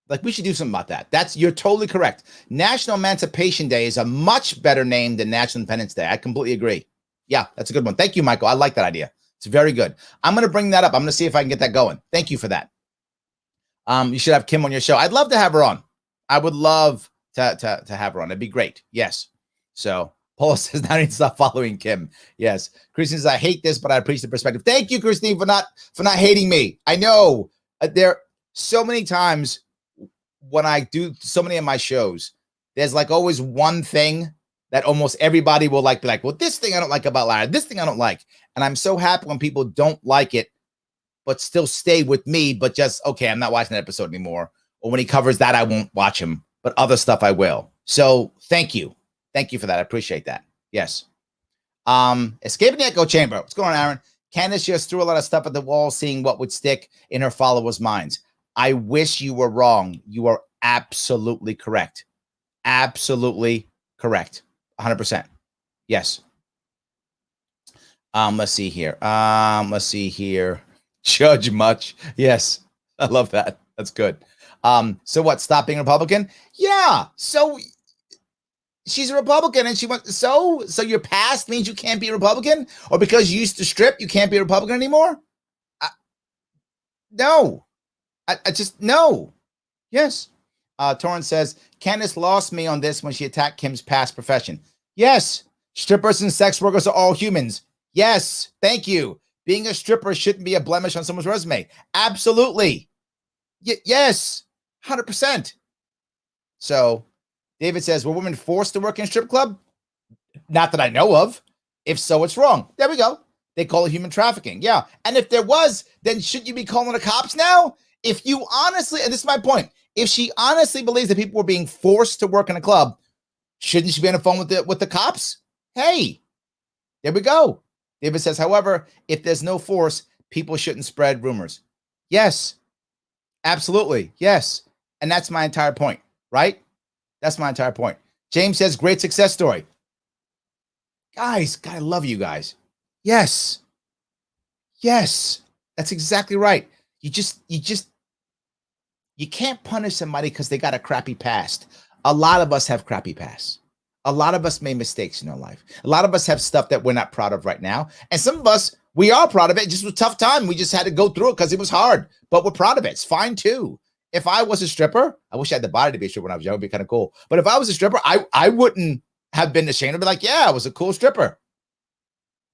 [SPEAKER 1] do something about that. You're totally correct. National Emancipation Day is a much better name than National Independence Day. I completely agree. Yeah, that's a good one. Thank you, Michael. I like that idea. It's very good. I'm going to bring that up. I'm going to see if I can get that going. Thank you for that. You should have Kim on your show. I'd love to have her on. I would love to have her on. It'd be great. Yes. So Paul says, now I need to stop following Kim. Yes. Christine says, I hate this, but I appreciate the perspective. Thank you, Christine, for not hating me. I know there so many times when I do so many of my shows, there's like always one thing that almost everybody will be like, well, this thing I don't like about Larry, this thing I don't like. And I'm so happy when people don't like it, but still stay with me, but just, okay, I'm not watching that episode anymore. Or when he covers that, I won't watch him, but other stuff I will. So thank you. Thank you for that. I appreciate that. Yes. Escaping the echo chamber. What's going on, Aaron? Candace just threw a lot of stuff at the wall, seeing what would stick in her followers' minds. I wish you were wrong. You are absolutely correct. Absolutely correct. 100%. Yes. Let's see here. Judge much. Yes. I love that. That's good. So what? Stop being Republican? Yeah. So she's a Republican and she went, so your past means you can't be a Republican? Or because you used to strip, you can't be a Republican anymore? No. I just, no. Yes. Torrance says, Candace lost me on this when she attacked Kim's past profession. Yes. Strippers and sex workers are all humans. Yes. Thank you. Being a stripper shouldn't be a blemish on someone's resume. Absolutely. Yes. 100%. So David says, were women forced to work in a strip club? Not that I know of. If so, it's wrong. There we go. They call it human trafficking. Yeah. And if there was, then should you be calling the cops now? If you honestly, and this is my point, if she honestly believes that people were being forced to work in a club, shouldn't she be on the phone with the cops? Hey, there we go. David says, however, if there's no force, people shouldn't spread rumors. Yes, absolutely. Yes. And that's my entire point, right? That's my entire point. James says, great success story. Guys, God, I love you guys. Yes. Yes. That's exactly right. You can't punish somebody because they got a crappy past. A lot of us have crappy pasts. A lot of us made mistakes in our life. A lot of us have stuff that we're not proud of right now. And some of us, we are proud of it. It just was a tough time. We just had to go through it because it was hard, but we're proud of it. It's fine too. If I was a stripper, I wish I had the body to be a stripper when I was young. It would be kind of cool. But if I was a stripper, I wouldn't have been ashamed. I'd be like, yeah, I was a cool stripper.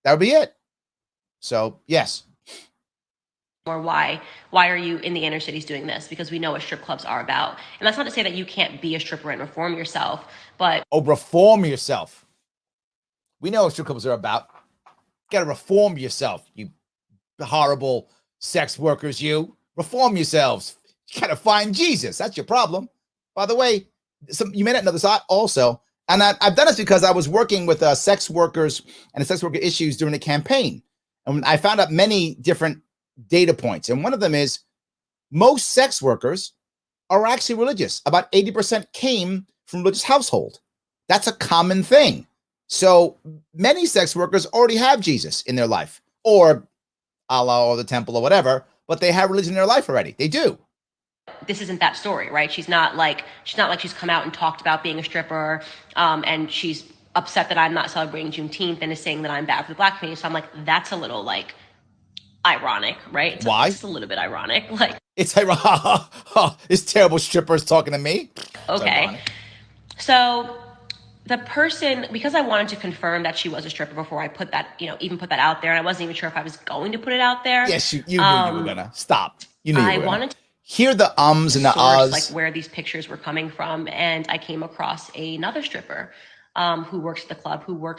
[SPEAKER 1] That would be it. So yes.
[SPEAKER 2] Or why are you in the inner cities doing this? Because we know what strip clubs are about. And that's not to say that you can't be a stripper and reform yourself, but...
[SPEAKER 1] Oh, reform yourself. We know what strip clubs are about. You got to reform yourself, you horrible sex workers, you. Reform yourselves. You got to find Jesus. That's your problem. By the way, you may not know this also, and I've done this because I was working with sex workers and sex worker issues during the campaign. And I found out many different data points. And one of them is most sex workers are actually religious. About 80% came from religious household. That's a common thing. So many sex workers already have Jesus in their life, or Allah or the temple or whatever, but they have religion in their life already. They do.
[SPEAKER 2] this isn't that story, right? She's not like she's come out and talked about being a stripper, and she's upset that I'm not celebrating Juneteenth and is saying that I'm bad for the Black community. So I'm like, that's a little like ironic, right?
[SPEAKER 1] Why?
[SPEAKER 2] It's a little bit ironic. Like,
[SPEAKER 1] it's ironic. It's terrible strippers talking to me.
[SPEAKER 2] Okay. So the person, because I wanted to confirm that she was a stripper before I put that, even put that out there, and I wasn't even sure if I was going to put it out there.
[SPEAKER 1] Yes, you knew you were gonna. Stop. You knew you were
[SPEAKER 2] I
[SPEAKER 1] gonna.
[SPEAKER 2] wanted to
[SPEAKER 1] hear the ums and the ahs,
[SPEAKER 2] like where these pictures were coming from, and I came across another stripper who works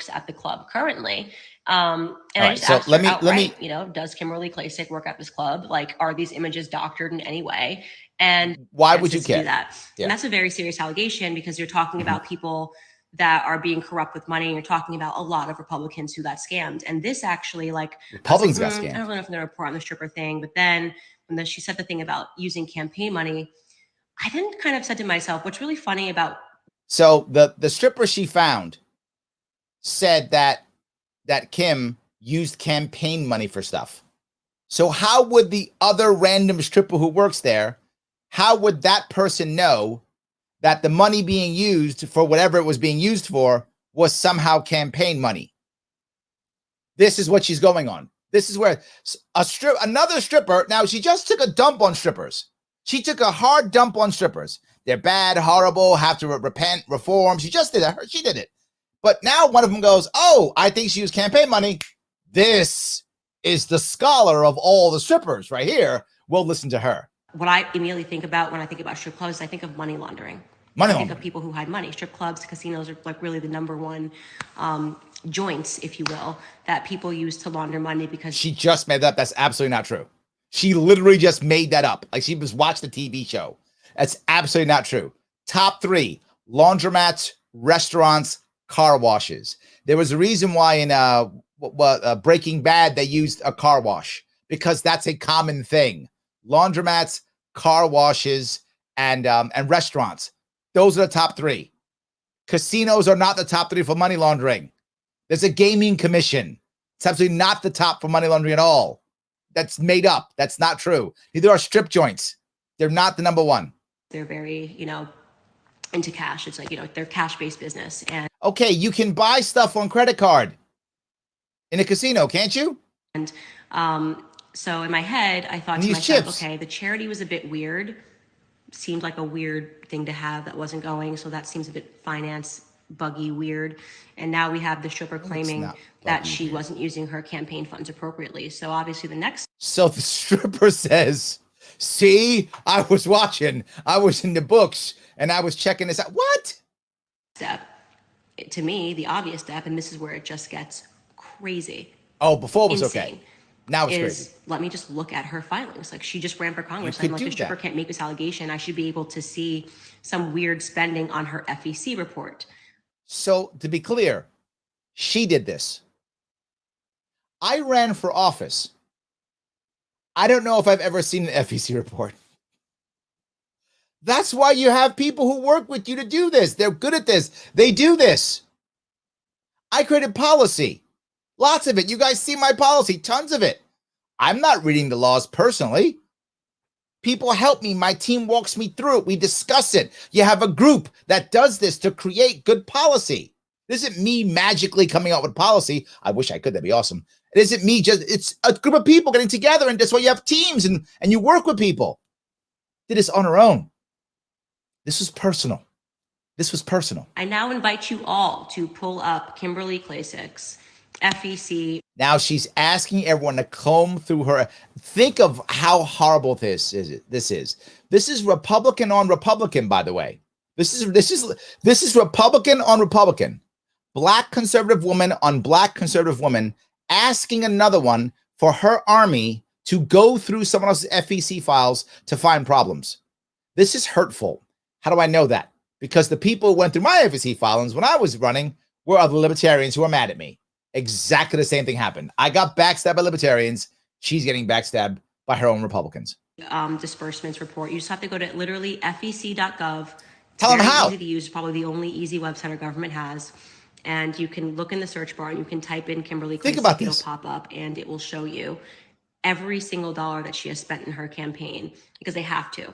[SPEAKER 2] at the club currently. And I just asked her outright, does Kimberly Klacik work at this club? Like, are these images doctored in any way? And
[SPEAKER 1] why would you care?
[SPEAKER 2] Do that? Yeah. And that's a very serious allegation, because you're talking about people that are being corrupt with money. And you're talking about a lot of Republicans who got scammed. And this actually, like,
[SPEAKER 1] Republicans got scammed.
[SPEAKER 2] I don't really know if I'm going to report on the stripper thing, but then when she said the thing about using campaign money, I then kind of said to myself, what's really funny about.
[SPEAKER 1] So the stripper she found said that Kim used campaign money for stuff. So how would the other random stripper who works there, how would that person know that the money being used for whatever it was being used for was somehow campaign money? This is what she's going on. This is where another stripper, now she just took a dump on strippers. She took a hard dump on strippers. They're bad, horrible, have to repent, reform. She just did it. She did it. But now one of them goes, oh, I think she used campaign money. This is the scholar of all the strippers right here. We'll listen to her.
[SPEAKER 2] What I immediately think about when I think about strip clubs, I think of money laundering. I think of people who hide money. Strip clubs, casinos are like really the number one joints, if you will, that people use to launder money. Because
[SPEAKER 1] she just made that up. That's absolutely not true. She literally just made that up. Like she was watching the TV show. That's absolutely not true. Top 3: laundromats, restaurants, car washes. There was a reason why in Breaking Bad they used a car wash, because that's a common thing. Laundromats, car washes, and restaurants. Those are the top 3. Casinos are not the top 3 for money laundering. There's a gaming commission. It's absolutely not the top for money laundering at all. That's made up. That's not true. Neither are strip joints. They're not the number 1.
[SPEAKER 2] They're very, into cash. It's like, they're cash-based business. And
[SPEAKER 1] okay, you can buy stuff on credit card in a casino, can't you?
[SPEAKER 2] And so in my head, I thought to myself, okay, the charity was a bit weird. Seemed like a weird thing to have that wasn't going. So that seems a bit finance buggy, weird. And now we have the stripper claiming that she wasn't using her campaign funds appropriately. So obviously
[SPEAKER 1] So the stripper says, see, I was watching. I was in the books and I was checking this out. What?
[SPEAKER 2] Step, to me, the obvious step, and this is where it just gets crazy.
[SPEAKER 1] Oh, before it was okay. Now it's crazy.
[SPEAKER 2] Let me just look at her filings. Like, she just ran for Congress. I'm like, the stripper can't make this allegation. I should be able to see some weird spending on her FEC report.
[SPEAKER 1] So to be clear, she did this. I ran for office. I don't know if I've ever seen an FEC report. That's why you have people who work with you to do this. They're good at this. They do this. I created policy. Lots of it. You guys see my policy. Tons of it. I'm not reading the laws personally. People help me. My team walks me through it. We discuss it. You have a group that does this to create good policy. It isn't me magically coming up with policy. I wish I could. That'd be awesome. It isn't me it's a group of people getting together, and that's why you have teams and you work with people. Did this on her own. This was personal. This was personal.
[SPEAKER 2] I now invite you all to pull up Kimberly Klacik's FEC.
[SPEAKER 1] Now she's asking everyone to comb through her. Think of how horrible this is. This is Republican on Republican, by the way. This is Republican on Republican. Black conservative woman on black conservative woman asking another one for her army to go through someone else's FEC files to find problems. This is hurtful. How do I know that? Because the people who went through my FEC filings when I was running were other libertarians who were mad at me. Exactly the same thing happened. I got backstabbed by libertarians. She's getting backstabbed by her own Republicans.
[SPEAKER 2] Disbursements report. You just have to go to literally fec.gov.
[SPEAKER 1] Tell them how.
[SPEAKER 2] Easy to use. Probably the only easy website our government has. And you can look in the search bar and you can type in Kimberly Klacik.
[SPEAKER 1] Think about this.
[SPEAKER 2] It'll pop up and it will show you every single dollar that she has spent in her campaign, because they have to.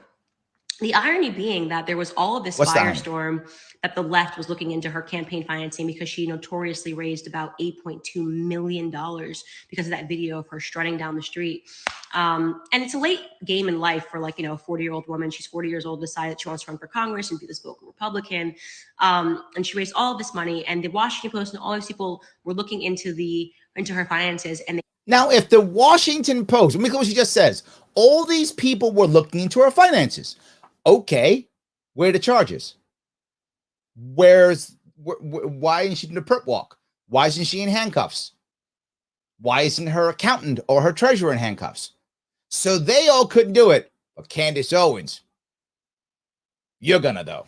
[SPEAKER 2] The irony being that there was all of this firestorm that the left was looking into her campaign financing because she notoriously raised about $8.2 million because of that video of her strutting down the street. And it's a late game in life for, like, you know, a 40-year-old woman. She's 40 years old, decided she wants to run for Congress and be this vocal Republican. And she raised all of this money, and the Washington Post and all these people were looking into her finances. And
[SPEAKER 1] now, if the Washington Post, let me go what she just says, all these people were looking into her finances. Okay, where are the charges? Why isn't she in the perp walk? Why isn't she in handcuffs? Why isn't her accountant or her treasurer in handcuffs? So they all couldn't do it. But Candace Owens, you're gonna, though.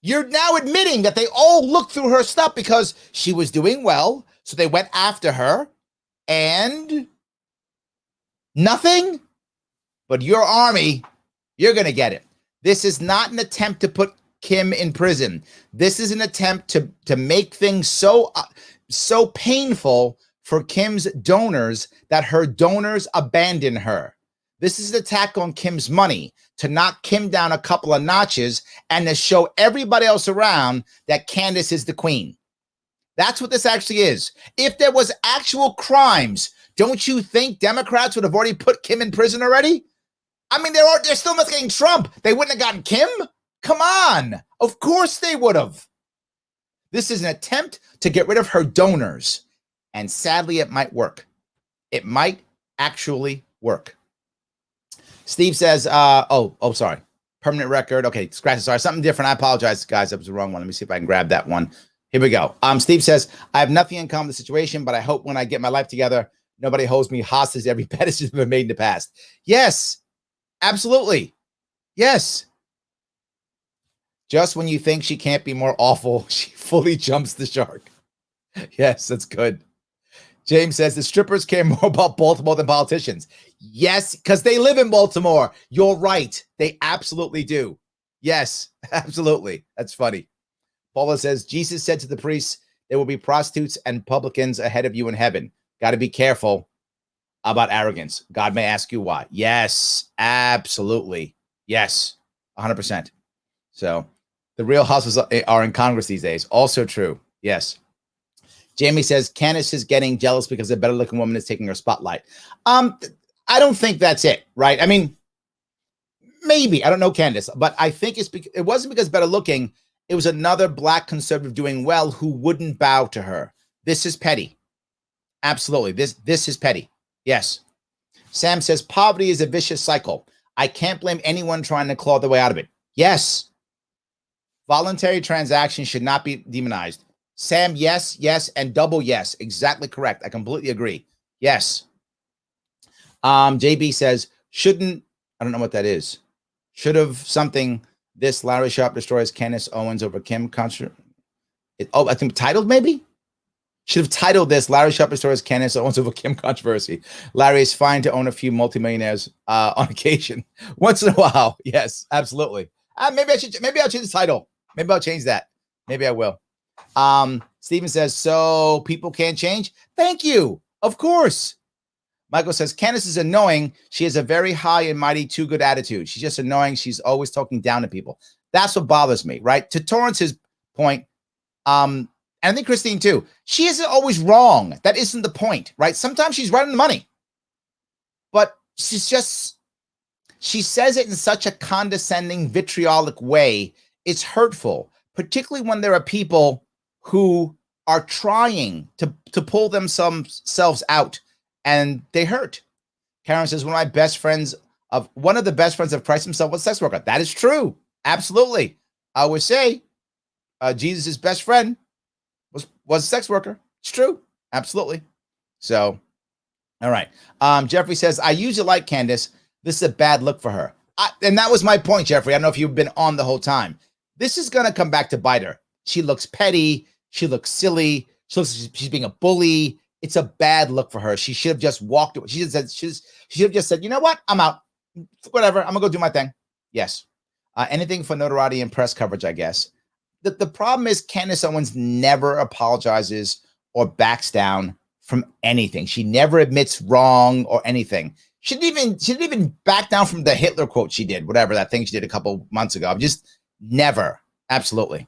[SPEAKER 1] You're now admitting that they all looked through her stuff because she was doing well. So they went after her and nothing. But your army, you're going to get it. This is not an attempt to put Kim in prison. This is an attempt to make things so painful for Kim's donors that her donors abandon her. This is an attack on Kim's money to knock Kim down a couple of notches and to show everybody else around that Candace is the queen. That's what this actually is. If there was actual crimes, don't you think Democrats would have already put Kim in prison already? I mean, they're still investigating Trump. They wouldn't have gotten Kim? Come on. Of course they would have. This is an attempt to get rid of her donors. And sadly, it might work. It might actually work. Steve says, sorry. Permanent record. Okay, scratch it. Sorry, something different. I apologize, guys. That was the wrong one. Let me see if I can grab that one. Here we go. Steve says, I have nothing in common with the situation, but I hope when I get my life together, nobody holds me hostage to every bet that's been made in the past. Yes. Absolutely. Yes. Just when you think she can't be more awful, she fully jumps the shark. Yes, that's good. James says the strippers care more about Baltimore than politicians. Yes, because they live in Baltimore. You're right. They absolutely do. Yes, absolutely. That's funny. Paula says, Jesus said to the priests, there will be prostitutes and publicans ahead of you in heaven. Got to be careful about arrogance. God may ask you why. Yes, absolutely. Yes, 100%. So the real hustlers are in Congress these days. Also true. Yes. Jamie says, Candace is getting jealous because a better looking woman is taking her spotlight. I don't think that's it, right? I mean, maybe. I don't know Candace, but I think it wasn't because better looking. It was another black conservative doing well who wouldn't bow to her. This is petty. Absolutely. This is petty. Yes. Sam says, poverty is a vicious cycle. I can't blame anyone trying to claw their way out of it. Yes. Voluntary transactions should not be demonized. Sam, yes, and double yes. Exactly correct. I completely agree. Yes. JB says, I don't know what that is. Should have something, this Larry Sharpe destroys Candace Owens over Kim. I think titled maybe? Should have titled this Larry Sharpe destroys Candace Owens over Kim controversy. Larry is fine to own a few multimillionaires on occasion. Once in a while. Yes, absolutely. Maybe I'll change the title. Maybe I'll change that. Maybe I will. Steven says, so people can't change? Thank you. Of course. Michael says, Candace is annoying. She has a very high and mighty too good attitude. She's just annoying. She's always talking down to people. That's what bothers me, right? To Torrance's point, and I think Christine too, she isn't always wrong. That isn't the point, right? Sometimes she's right on the money. But she says it in such a condescending, vitriolic way. It's hurtful, particularly when there are people who are trying to pull themselves out and they hurt. Karen says, one of the best friends of Christ himself was a sex worker. That is true. Absolutely. I would say Jesus' best friend was a sex worker. It's true. Absolutely. So, all right. Jeffrey says, I usually like Candace. This is a bad look for her. And that was my point, Jeffrey. I don't know if you've been on the whole time. This is going to come back to bite her. She looks petty. She looks silly. She's being a bully. It's a bad look for her. She should have just walked away. She should have just said, you know what? I'm out. Whatever. I'm going to go do my thing. Yes. Anything for notoriety and press coverage, I guess. The problem is Candace Owens never apologizes or backs down from anything. She never admits wrong or anything. She didn't even back down from the Hitler quote she did, whatever that thing she did a couple months ago. Just never. Absolutely.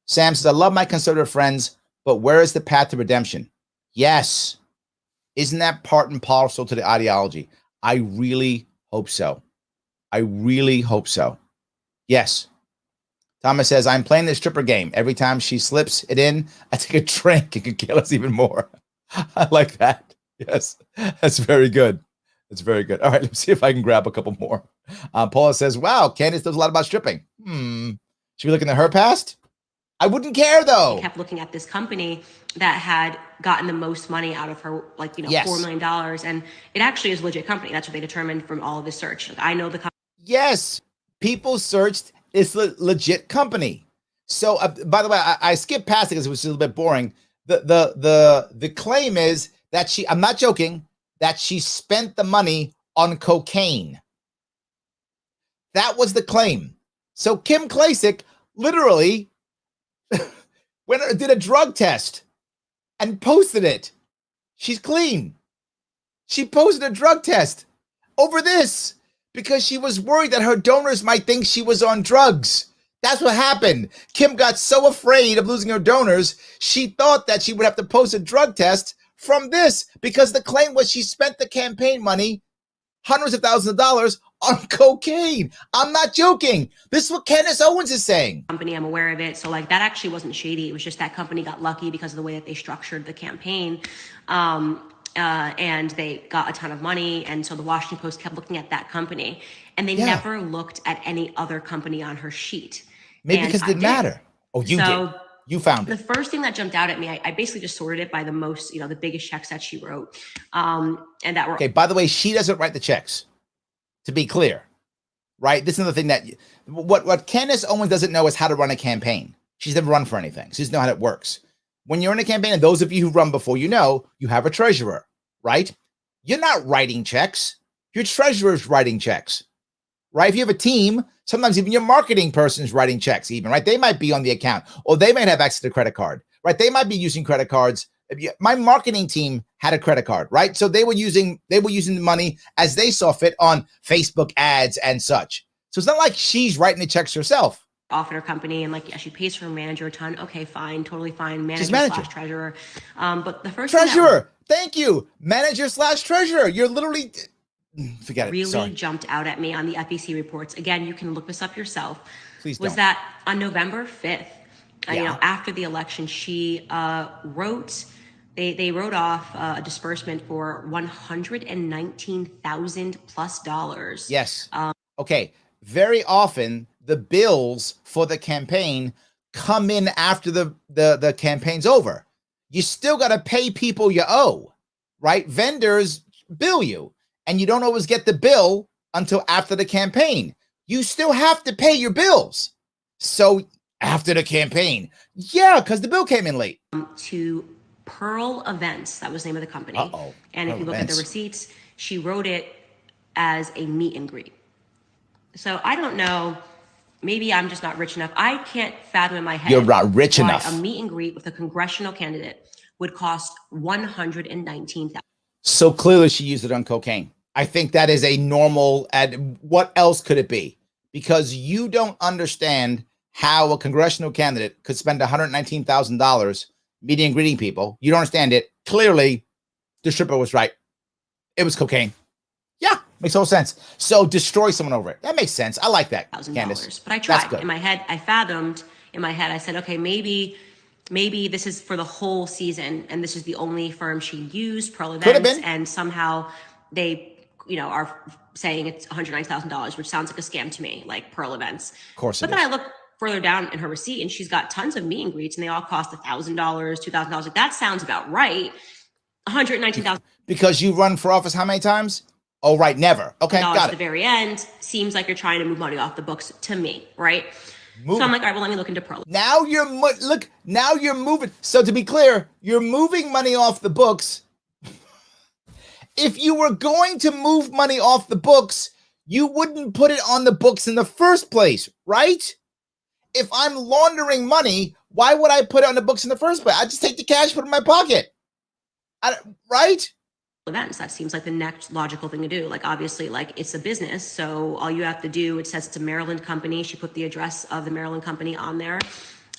[SPEAKER 1] Sam says, I love my conservative friends, but where is the path to redemption? Yes. Isn't that part and parcel to the ideology? I really hope so. I really hope so. Yes. Thomas says, I'm playing the stripper game. Every time she slips it in, I take a drink and could kill us even more. I like that. Yes. That's very good. That's very good. All right, let's see if I can grab a couple more. Paula says, wow, Candace knows a lot about stripping. Should we look into her past? I wouldn't care, though.
[SPEAKER 2] I kept looking at this company that had gotten the most money out of her, like, yes. $4 million. And it actually is a legit company. That's what they determined from all of this search. Like, I know the company.
[SPEAKER 1] Yes, people searched. It's a legit company. So, by the way, I skipped past it because it was a little bit boring. The claim is that I'm not joking, that she spent the money on cocaine. That was the claim. So Kim Klacik literally did a drug test and posted it. She's clean. She posted a drug test over this because she was worried that her donors might think she was on drugs. That's what happened. Kim got so afraid of losing her donors, she thought that she would have to post a drug test from this because the claim was she spent the campaign money, hundreds of thousands of dollars, on cocaine. I'm not joking. This is what Candace Owens is saying.
[SPEAKER 2] Company, I'm aware of it. So like that actually wasn't shady. It was just that company got lucky because of the way that they structured the campaign. And they got a ton of money. And so the Washington Post kept looking at that company and they never looked at any other company on her sheet.
[SPEAKER 1] Maybe because it didn't matter. Oh, you did. You found it.
[SPEAKER 2] The first thing that jumped out at me, I basically just sorted it by the most, the biggest checks that she wrote. And that were.
[SPEAKER 1] Okay, by the way, she doesn't write the checks, to be clear, right? This is the thing that what Candace Owens doesn't know is how to run a campaign. She's never run for anything. She doesn't know how it works. When you're in a campaign, and those of you who run before, you have a treasurer, right? You're not writing checks. Your treasurer's writing checks, right? If you have a team, sometimes even your marketing person's writing checks even, right? They might be on the account or they might have access to credit card, right? They might be using credit cards. My marketing team had a credit card, right? So they were using the money as they saw fit on Facebook ads and such. So it's not like she's writing the checks herself.
[SPEAKER 2] Offered her company and she pays her manager a ton. Okay, fine, totally fine. Manager / treasurer. But the first
[SPEAKER 1] treasurer, thank you. Manager / treasurer. You're literally forget it.
[SPEAKER 2] Really jumped out at me on the FEC reports. Again, you can look this up yourself.
[SPEAKER 1] Please
[SPEAKER 2] was that on November 5th, after the election, she wrote. They wrote off a disbursement for $119,000+
[SPEAKER 1] Yes. Okay. Very often the bills for the campaign come in after the campaign's over. You still got to pay people you owe, right? Vendors bill you, and you don't always get the bill until after the campaign. You still have to pay your bills. So after the campaign, because the bill came in late.
[SPEAKER 2] To Pearl Events, that was the name of the company. And if you look at the receipts, she wrote it as a meet and greet. So I don't know, maybe I'm just not rich enough. I can't fathom in my head.
[SPEAKER 1] You're not rich enough.
[SPEAKER 2] A meet and greet with a congressional candidate would cost $119,000.
[SPEAKER 1] So clearly she used it on cocaine. I think that is a normal, what else could it be? Because you don't understand how a congressional candidate could spend $119,000 meeting and greeting people. You don't understand it. Clearly, the stripper was right. It was cocaine. Yeah, makes total sense. So destroy someone over it. That makes sense. I like that, Candace.
[SPEAKER 2] But I tried. In my head, I said, okay, maybe this is for the whole season, and this is the only firm she used, Pearl Events, and somehow they, are saying it's $109,000, which sounds like a scam to me, like Pearl Events.
[SPEAKER 1] Of course.
[SPEAKER 2] But then I look further down in her receipt, and she's got tons of meet and greets, and they all cost $1,000, $2,000. Like, that sounds about right. $119,000.
[SPEAKER 1] Because you run for office how many times? Oh, right, never. Okay, got it.
[SPEAKER 2] At the very end, seems like you're trying to move money off the books to me, right? So I'm like, all right, well, let me look into Pearl.
[SPEAKER 1] Now you're moving. So to be clear, you're moving money off the books. If you were going to move money off the books, you wouldn't put it on the books in the first place, right? If I'm laundering money, why would I put it on the books in the first place? I just take the cash, put it in my pocket. Right?
[SPEAKER 2] events. That seems like the next logical thing to do. Like, obviously, like, it's a business, so all you have to do, it says it's a Maryland company. She put the address of the Maryland company on there.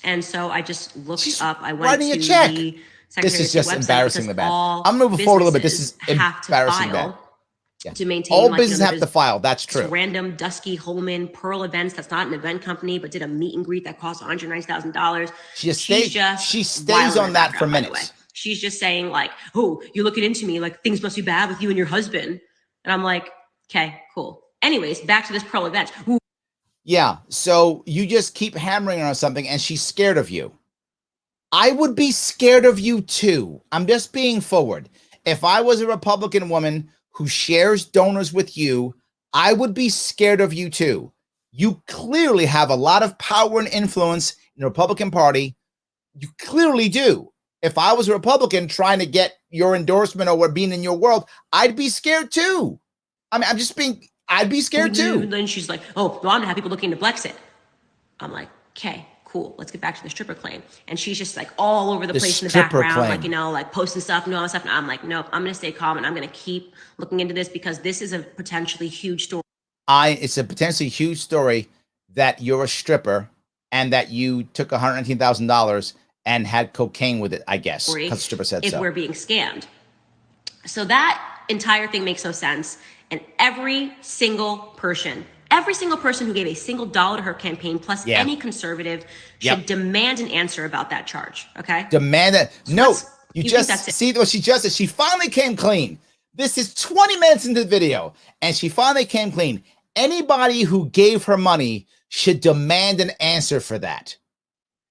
[SPEAKER 2] And so I just looked up, I went to the Secretary
[SPEAKER 1] this is
[SPEAKER 2] of State
[SPEAKER 1] just embarrassing the bad.
[SPEAKER 2] I'm
[SPEAKER 1] moving forward a little bit. This is embarrassing bad.
[SPEAKER 2] Yeah. To maintain,
[SPEAKER 1] all businesses have to file. That's true.
[SPEAKER 2] Random Dusky Holman Pearl Events. That's not an event company, but did a meet and greet that cost $190,000. She stays on that for minutes. She's just saying like, "Oh, you're looking into me like things must be bad with you and your husband," and I'm like, "Okay, cool." Anyways, back to this Pearl event. Ooh.
[SPEAKER 1] Yeah, so you just keep hammering her on something, and she's scared of you. I would be scared of you too. I'm just being forward. If I was a Republican woman who shares donors with you, I would be scared of you too. You clearly have a lot of power and influence in the Republican Party. You clearly do. If I was a Republican trying to get your endorsement or being in your world, I'd be scared too. I mean, I'd be scared too.
[SPEAKER 2] And then she's like, "Oh, well, I'm gonna have people looking to flex it." I'm like, "Okay, cool. Let's get back to the stripper claim." And she's just like all over the place in the background, like, like posting stuff and all that stuff. And I'm like, "Nope, I'm gonna stay calm and I'm gonna keep looking into this because this is a potentially huge story."
[SPEAKER 1] It's a potentially huge story that you're a stripper and that you took $119,000 and had cocaine with it, I guess, because the stripper said so.
[SPEAKER 2] If we're being scammed. So that entire thing makes no sense. And every single person who gave a single dollar to her campaign, plus any conservative, should demand an answer about that charge. Okay?
[SPEAKER 1] Demand it. So no, you just see what she just did. She finally came clean. This is 20 minutes into the video, and she finally came clean. Anybody who gave her money should demand an answer for that.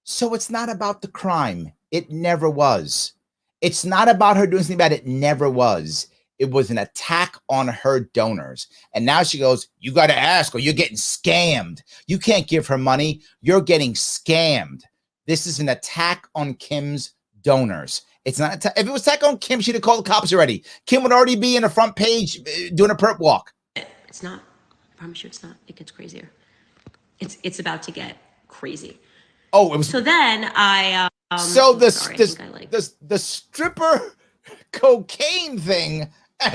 [SPEAKER 1] So it's not about the crime. It never was. It's not about her doing something bad. It never was. It was an attack on her donors. And now she goes, "You got to ask or you're getting scammed. You can't give her money. You're getting scammed." This is an attack on Kim's donors. It's not. If it was attack on Kim, she'd have called the cops already. Kim would already be in the front page doing a perp walk.
[SPEAKER 2] It's not. I promise you it's not. It gets crazier. It's about to get crazy.
[SPEAKER 1] Oh, it was.
[SPEAKER 2] So then I.
[SPEAKER 1] The stripper cocaine thing.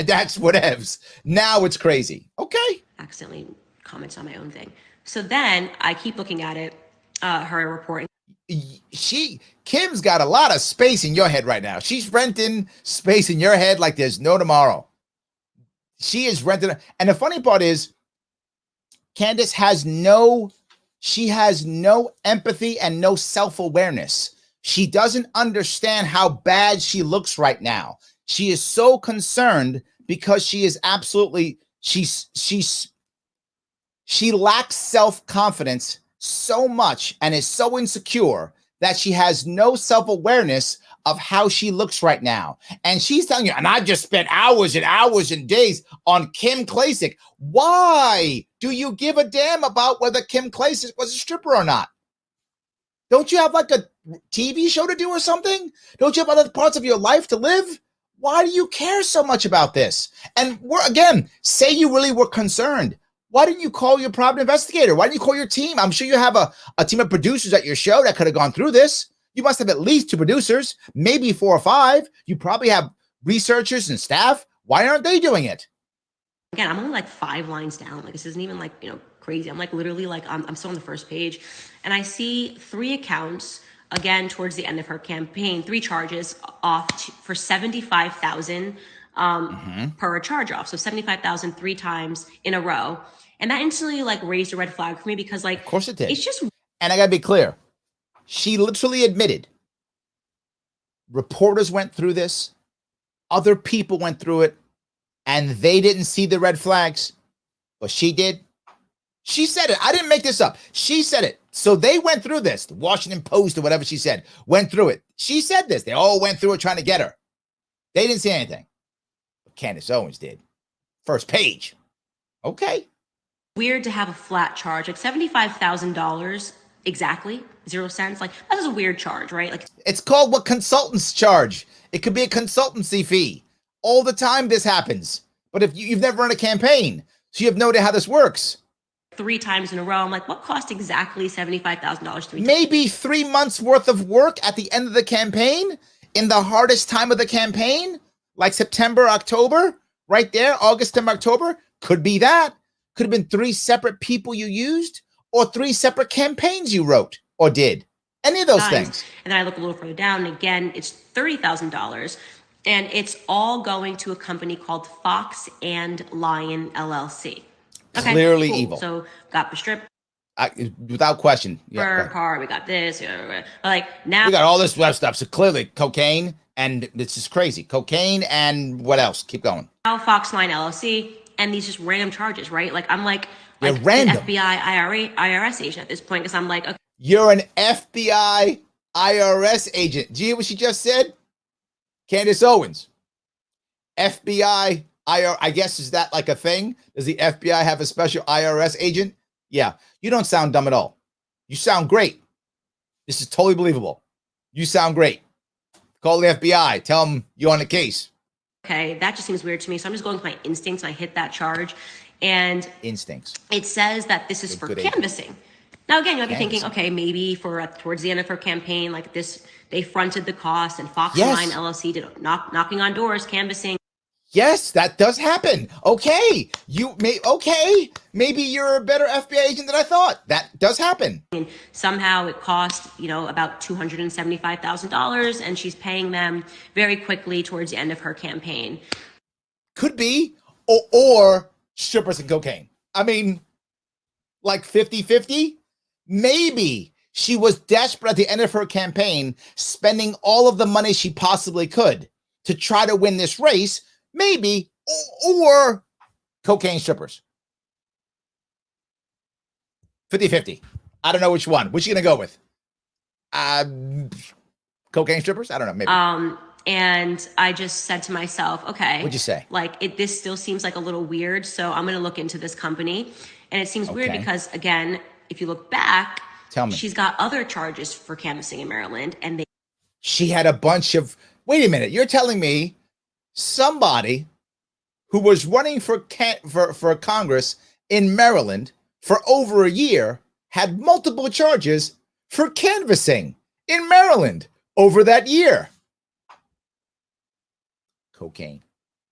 [SPEAKER 1] That's whatevs. Now it's crazy. Okay.
[SPEAKER 2] Accidentally comments on my own thing. So then I keep looking at it. Her reporting.
[SPEAKER 1] Kim's got a lot of space in your head right now. She's renting space in your head like there's no tomorrow. She is renting. And the funny part is, Candace has no empathy and no self-awareness. She doesn't understand how bad she looks right now. She is so concerned because she is absolutely, she lacks self-confidence so much and is so insecure that she has no self-awareness of how she looks right now. And she's telling you, and I just spent hours and hours and days on Kim Klacik. Why do you give a damn about whether Kim Klacik was a stripper or not? Don't you have like a TV show to do or something? Don't you have other parts of your life to live? Why do you care so much about this? And say you really were concerned. Why didn't you call your private investigator? Why didn't you call your team? I'm sure you have a team of producers at your show that could have gone through this. You must have at least 2 producers, maybe 4 or 5. You probably have researchers and staff. Why aren't they doing it?
[SPEAKER 2] Again, I'm only like 5 lines down. Like, this isn't even like, crazy. I'm like literally like, I'm still on the first page. And I see 3 accounts, again, towards the end of her campaign, 3 charges for $75,000 per charge off. So $75,000 3 times in a row. And that instantly like raised a red flag for me because like,
[SPEAKER 1] of course it did.
[SPEAKER 2] It's just.
[SPEAKER 1] And I gotta be clear. She literally admitted reporters went through this, other people went through it, and they didn't see the red flags, but she did. She said it. I didn't make this up. She said it. So they went through this. The Washington Post or whatever she said went through it. She said this. They all went through it trying to get her. They didn't see anything. But Candace Owens did. First page. Okay.
[SPEAKER 2] Weird to have a flat charge, like $75,000 exactly, 0 cents. Like, that is a weird charge, right? Like,
[SPEAKER 1] it's called what consultants charge. It could be a consultancy fee. All the time this happens. But if you've never run a campaign, so you have no idea how this works.
[SPEAKER 2] 3 times in a row. I'm like, what cost exactly $75,000 3 times?
[SPEAKER 1] Maybe 3 months worth of work at the end of the campaign, in the hardest time of the campaign. like September, October, right there, August, September, October, could be that. Could have been 3 separate people you used or 3 separate campaigns you wrote or did. Any of those things.
[SPEAKER 2] And then I look a little further down, and again, it's $30,000. And it's all going to a company called Fox and Lion LLC.
[SPEAKER 1] Okay, clearly
[SPEAKER 2] cool.
[SPEAKER 1] evil.
[SPEAKER 2] So got the strip.
[SPEAKER 1] Without question.
[SPEAKER 2] Yeah, car, we got this. Like now
[SPEAKER 1] we got all this web stuff. So clearly cocaine, and this is crazy. Cocaine and what else? Keep going.
[SPEAKER 2] Now Fox Line LLC and these just random charges, right? Like I'm like
[SPEAKER 1] random.
[SPEAKER 2] an FBI IRS agent at this point because I'm like, okay.
[SPEAKER 1] You're an FBI IRS agent. Do you hear what she just said? Candace Owens. FBI IR. I guess, is that like a thing? Does the FBI have a special IRS agent? Yeah. You don't sound dumb at all. You sound great. This is totally believable. You sound great. Call the FBI. Tell them you're on the case.
[SPEAKER 2] Okay, that just seems weird to me. So I'm just going with my instincts and I hit that charge. And
[SPEAKER 1] instincts.
[SPEAKER 2] It says that this is for canvassing. Agent. Now, again, you might be thinking, okay, maybe for towards the end of her campaign, like this, they fronted the cost and Fox Line LLC did knocking on doors, canvassing.
[SPEAKER 1] Yes, that does happen. Okay, maybe you're a better FBI agent than I thought. That does happen.
[SPEAKER 2] And somehow it cost, about $275,000, and she's paying them very quickly towards the end of her campaign.
[SPEAKER 1] Could be, or strippers and cocaine. I mean, like 50-50? Maybe she was desperate at the end of her campaign, spending all of the money she possibly could to try to win this race. Maybe, or cocaine strippers. 50-50. I don't know which one. Which are you going to go with? Cocaine strippers? I don't know. Maybe.
[SPEAKER 2] And I just said to myself, okay.
[SPEAKER 1] What'd you say?
[SPEAKER 2] Like, this still seems like a little weird. So I'm going to look into this company. And it seems weird because, again, if you look back,
[SPEAKER 1] tell me,
[SPEAKER 2] she's got other charges for canvassing in Maryland. And
[SPEAKER 1] she had a bunch of, wait a minute. You're telling me somebody who was running for Congress in Maryland for over a year had multiple charges for canvassing in Maryland over that year. Cocaine.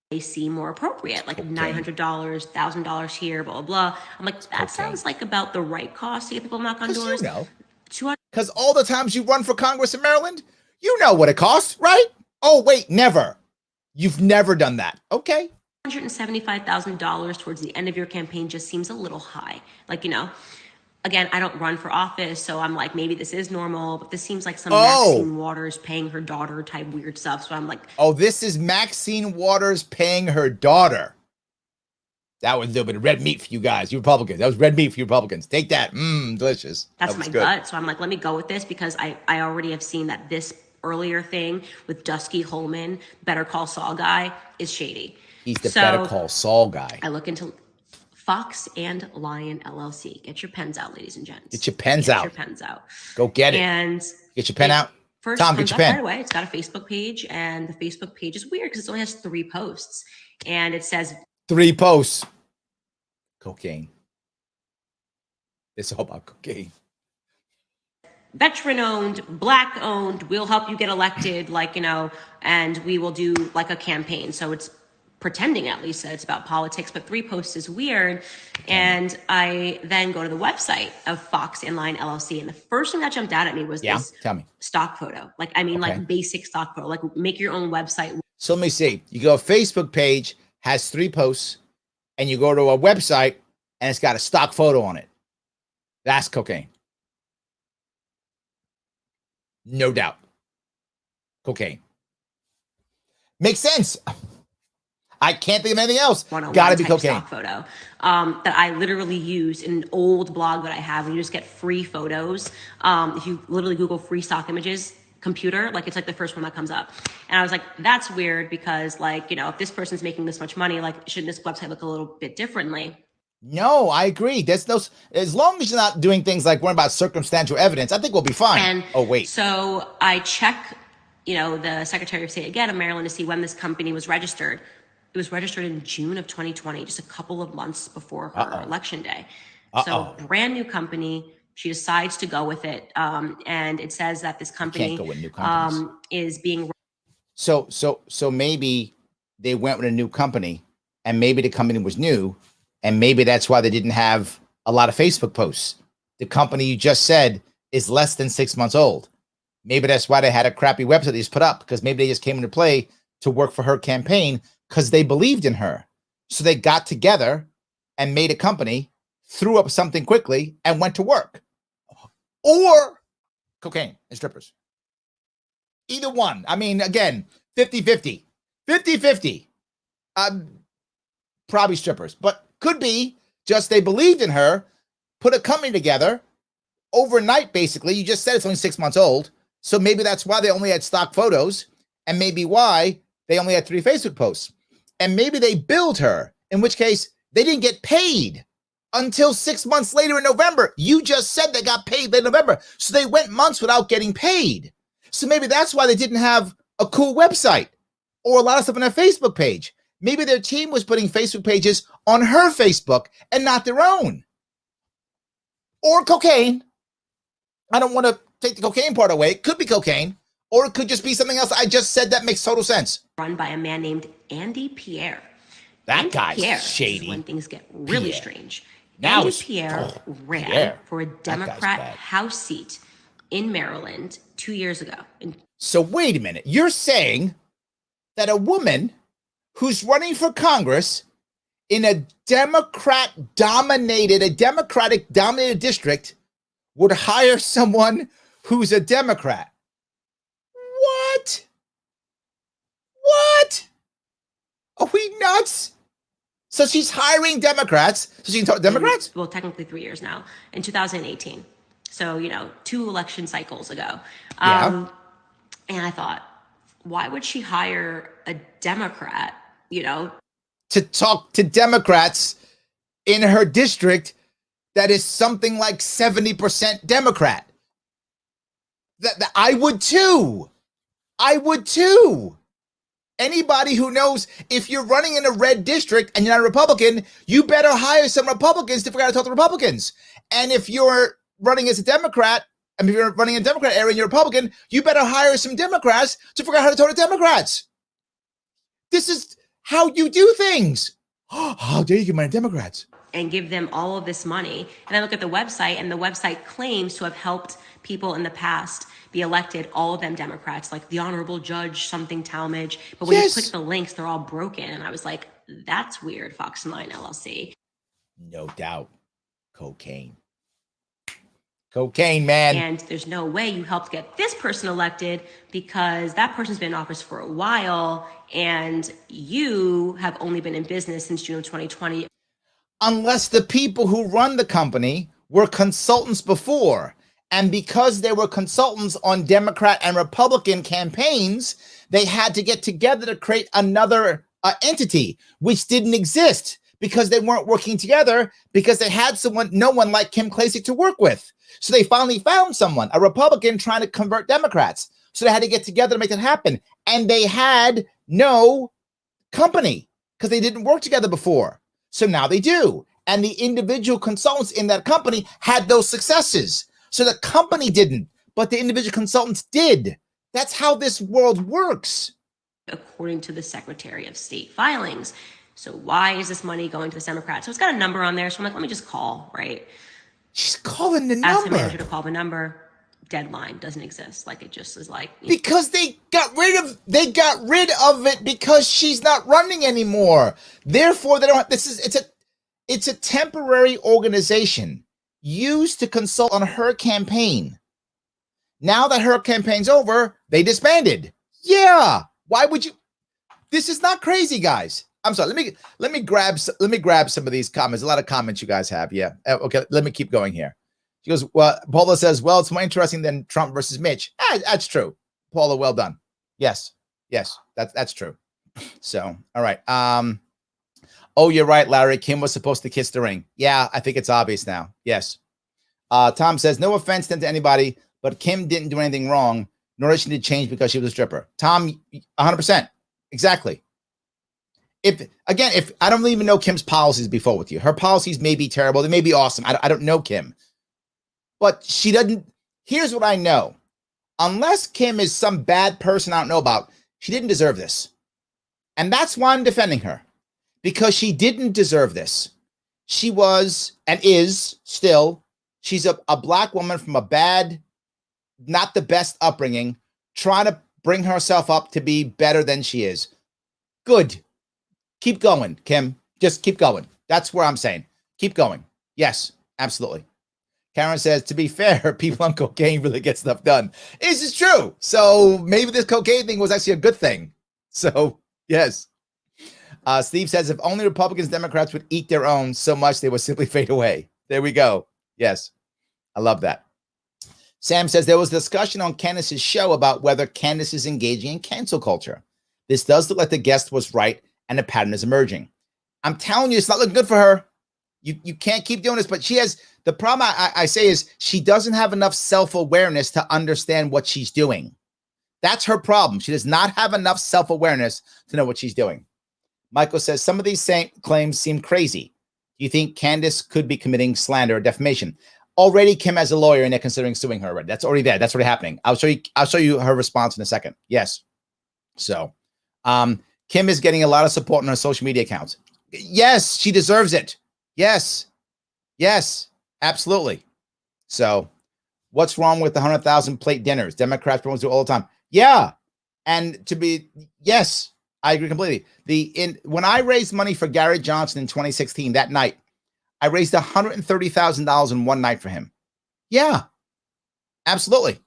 [SPEAKER 2] They seem more appropriate, like $900, $1,000 here, blah, blah, blah. I'm like, that sounds like about the right cost to get people knock on doors.
[SPEAKER 1] Because all the times you run for Congress in Maryland, you know what it costs, right? Oh, wait, never. You've never done that. Okay.
[SPEAKER 2] $175,000 towards the end of your campaign just seems a little high. Like, again, I don't run for office, so I'm like, maybe this is normal, but this seems like some Maxine Waters paying her daughter type weird stuff. So I'm like,
[SPEAKER 1] this is Maxine Waters paying her daughter. That was a little bit of red meat for you guys, you Republicans. That was red meat for you Republicans. Take that. Delicious.
[SPEAKER 2] That's my gut. So I'm like, let me go with this because I already have seen that this earlier thing with Dusky Holman, Better Call Saul guy, is shady.
[SPEAKER 1] He's the Better Call Saul guy.
[SPEAKER 2] I look into Fox and Lion LLC. Get your pens out, ladies and gents.
[SPEAKER 1] Get your pens out.
[SPEAKER 2] Get your pens out.
[SPEAKER 1] Go get it.
[SPEAKER 2] And
[SPEAKER 1] get your pen out.
[SPEAKER 2] First, Tom, get your pen. Right away. It's got a Facebook page, and the Facebook page is weird because it only has 3 posts, and it says
[SPEAKER 1] 3 posts. Cocaine. It's all about cocaine.
[SPEAKER 2] Veteran-owned, Black-owned, we'll help you get elected, and we will do like a campaign. So it's pretending at least that it's about politics, but 3 posts is weird. And I then go to the website of Fox and Line LLC, and the first thing that jumped out at me was this stock photo. Like basic stock photo, like make your own website.
[SPEAKER 1] So let me see. You go Facebook page, has 3 posts, and you go to a website, and it's got a stock photo on it. That's cocaine. No doubt. Cocaine. Makes sense. I can't think of anything else. Gotta be cocaine.
[SPEAKER 2] Stock photo that I literally use in an old blog that I have. And you just get free photos. If you literally Google free stock images, computer, it's like the first one that comes up. And I was like, that's weird because if this person's making this much money, shouldn't this website look a little bit differently?
[SPEAKER 1] No, I agree. There's those, as long as you're not doing things like worrying about circumstantial evidence, I think we'll be fine.
[SPEAKER 2] And so I check, the Secretary of State again of Maryland to see when this company was registered. It was registered in June of 2020, just a couple of months before her election day. So brand new company. She decides to go with it. And it says that this company
[SPEAKER 1] can't go with new companies.
[SPEAKER 2] Is being.
[SPEAKER 1] So maybe they went with a new company, and maybe the company was new, and maybe that's why they didn't have a lot of Facebook posts. The company you just said is less than 6 months old. Maybe that's why they had a crappy website they just put up, because maybe they just came into play to work for her campaign because they believed in her. So they got together and made a company, threw up something quickly, and went to work. Or cocaine and strippers. Either one. I mean, again, 50-50. 50-50. Probably strippers, but could be just they believed in her, put a company together overnight, basically. You just said it's only 6 months old. So maybe that's why they only had stock photos, and maybe why they only had 3 Facebook posts. And maybe they billed her, in which case they didn't get paid until 6 months later in November. You just said they got paid in November. So they went months without getting paid. So maybe that's why they didn't have a cool website or a lot of stuff on their Facebook page. Maybe their team was putting Facebook pages on her Facebook and not their own. Or cocaine. I don't want to take the cocaine part away. It could be cocaine, or it could just be something else I just said that makes total sense.
[SPEAKER 2] Run by a man named Andy Pierre.
[SPEAKER 1] That guy's
[SPEAKER 2] Pierre
[SPEAKER 1] shady.
[SPEAKER 2] Is when things get really strange.
[SPEAKER 1] Now
[SPEAKER 2] Andy Pierre ran for a Democrat House seat in Maryland 2 years ago.
[SPEAKER 1] So wait a minute. You're saying that a woman who's running for Congress in a Democratic-dominated district would hire someone who's a Democrat? What? What? Are we nuts? So she's hiring Democrats. So she can talk to Democrats?
[SPEAKER 2] Well, technically 3 years now. In 2018. So, 2 election cycles ago. And I thought, why would she hire a Democrat,
[SPEAKER 1] to talk to Democrats in her district that is something like 70% Democrat? That I would too. I would too. Anybody who knows, if you're running in a red district and you're not a Republican, you better hire some Republicans to figure out how to talk to Republicans. And if you're running as a Democrat, and if you're running in a Democrat area and you're a Republican, you better hire some Democrats to figure out how to talk to Democrats. This is how you do things. How dare you give money to Democrats?
[SPEAKER 2] And give them all of this money. And I look at the website, and the website claims to have helped people in the past be elected, all of them Democrats, like the Honorable Judge something Talmadge. But when you click the links, they're all broken. And I was like, that's weird, Fox 9 LLC.
[SPEAKER 1] No doubt. Cocaine. Cocaine, man.
[SPEAKER 2] And there's no way you helped get this person elected because that person's been in office for a while and you have only been in business since June of 2020.
[SPEAKER 1] Unless the people who run the company were consultants before. And because they were consultants on Democrat and Republican campaigns, they had to get together to create another entity, which didn't exist because they weren't working together because they had no one like Kim Klacik to work with. So they finally found someone, a Republican trying to convert Democrats. So they had to get together to make it happen. And they had no company because they didn't work together before. So now they do. And the individual consultants in that company had those successes. So the company didn't, but the individual consultants did. That's how this world works.
[SPEAKER 2] According to the Secretary of State filings. So why is this money going to the Democrats? So it's got a number on there. So I'm like, let me just call, right?
[SPEAKER 1] She's calling the number.
[SPEAKER 2] Ask the manager to call the number. Deadline doesn't exist. Like, it just is like,
[SPEAKER 1] because they got rid of it because she's not running anymore. Therefore, they don't have, it's a temporary organization used to consult on her campaign. Now that her campaign's over, they disbanded. Yeah. Why would you? This is not crazy, guys. I'm sorry. Let me grab some of these comments. A lot of comments you guys have. Yeah. Okay. Let me keep going here. She goes, well, Paula says, well, it's more interesting than Trump versus Mitch. That's true. Paula, well done. Yes. That's true. So, all right. Oh, you're right, Larry. Kim was supposed to kiss the ring. Yeah, I think it's obvious now. Yes. Tom says, no offense to anybody, but Kim didn't do anything wrong, nor did she change because she was a stripper. Tom, 100%. Exactly. If I don't even know Kim's policies before with you. Her policies may be terrible. They may be awesome. I don't know Kim. But she doesn't. Here's what I know. Unless Kim is some bad person I don't know about, she didn't deserve this. And that's why I'm defending her, because she didn't deserve this. She was and is still, she's a black woman from a bad, not the best upbringing, trying to bring herself up to be better than she is. Good. Keep going, Kim. Just keep going. That's where I'm saying. Keep going. Yes, absolutely. Karen says, to be fair, people on cocaine really get stuff done. This is true. So maybe this cocaine thing was actually a good thing. So, yes. Steve says, if only Republicans and Democrats would eat their own so much, they would simply fade away. There we go. Yes. I love that. Sam says, there was discussion on Candace's show about whether Candace is engaging in cancel culture. This does look like the guest was right and a pattern is emerging. I'm telling you, it's not looking good for her. You can't keep doing this, but she has, the problem I say is she doesn't have enough self-awareness to understand what she's doing. That's her problem. She does not have enough self-awareness to know what she's doing. Michael says, some of these same claims seem crazy. Do you think Candace could be committing slander or defamation? Already, Kim has a lawyer and they're considering suing her already. That's already there. That's already happening. I'll show you her response in a second. Yes. So, Kim is getting a lot of support on her social media accounts. Yes, she deserves it. Yes. Yes, absolutely. So what's wrong with the 100,000 plate dinners? Democrats do all the time. Yeah. And yes, I agree completely. When I raised money for Garrett Johnson in 2016, that night, I raised $130,000 in one night for him. Yeah, absolutely.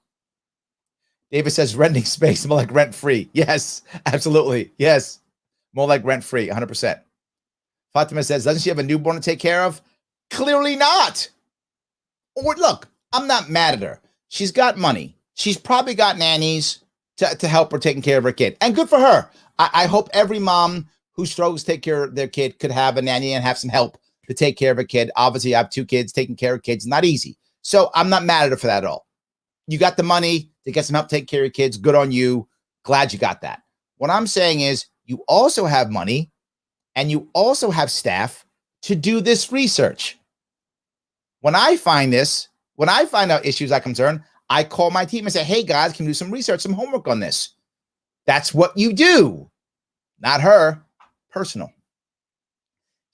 [SPEAKER 1] David says renting space more like rent free. Yes, absolutely. Yes, more like rent free, 100%. Fatima says, doesn't she have a newborn to take care of? Clearly not. Or look, I'm not mad at her. She's got money. She's probably got nannies to help her taking care of her kid. And good for her. I hope every mom who struggles to take care of their kid could have a nanny and have some help to take care of a kid. Obviously, I have 2 kids. Taking care of kids, not easy. So I'm not mad at her for that at all. You got the money to get some help take care of your kids. Good on you. Glad you got that. What I'm saying is you also have money and you also have staff to do this research. When I find out issues I'm concerned, I call my team and say, hey guys, can you do some research, some homework on this? That's what you do. Not her. Personal.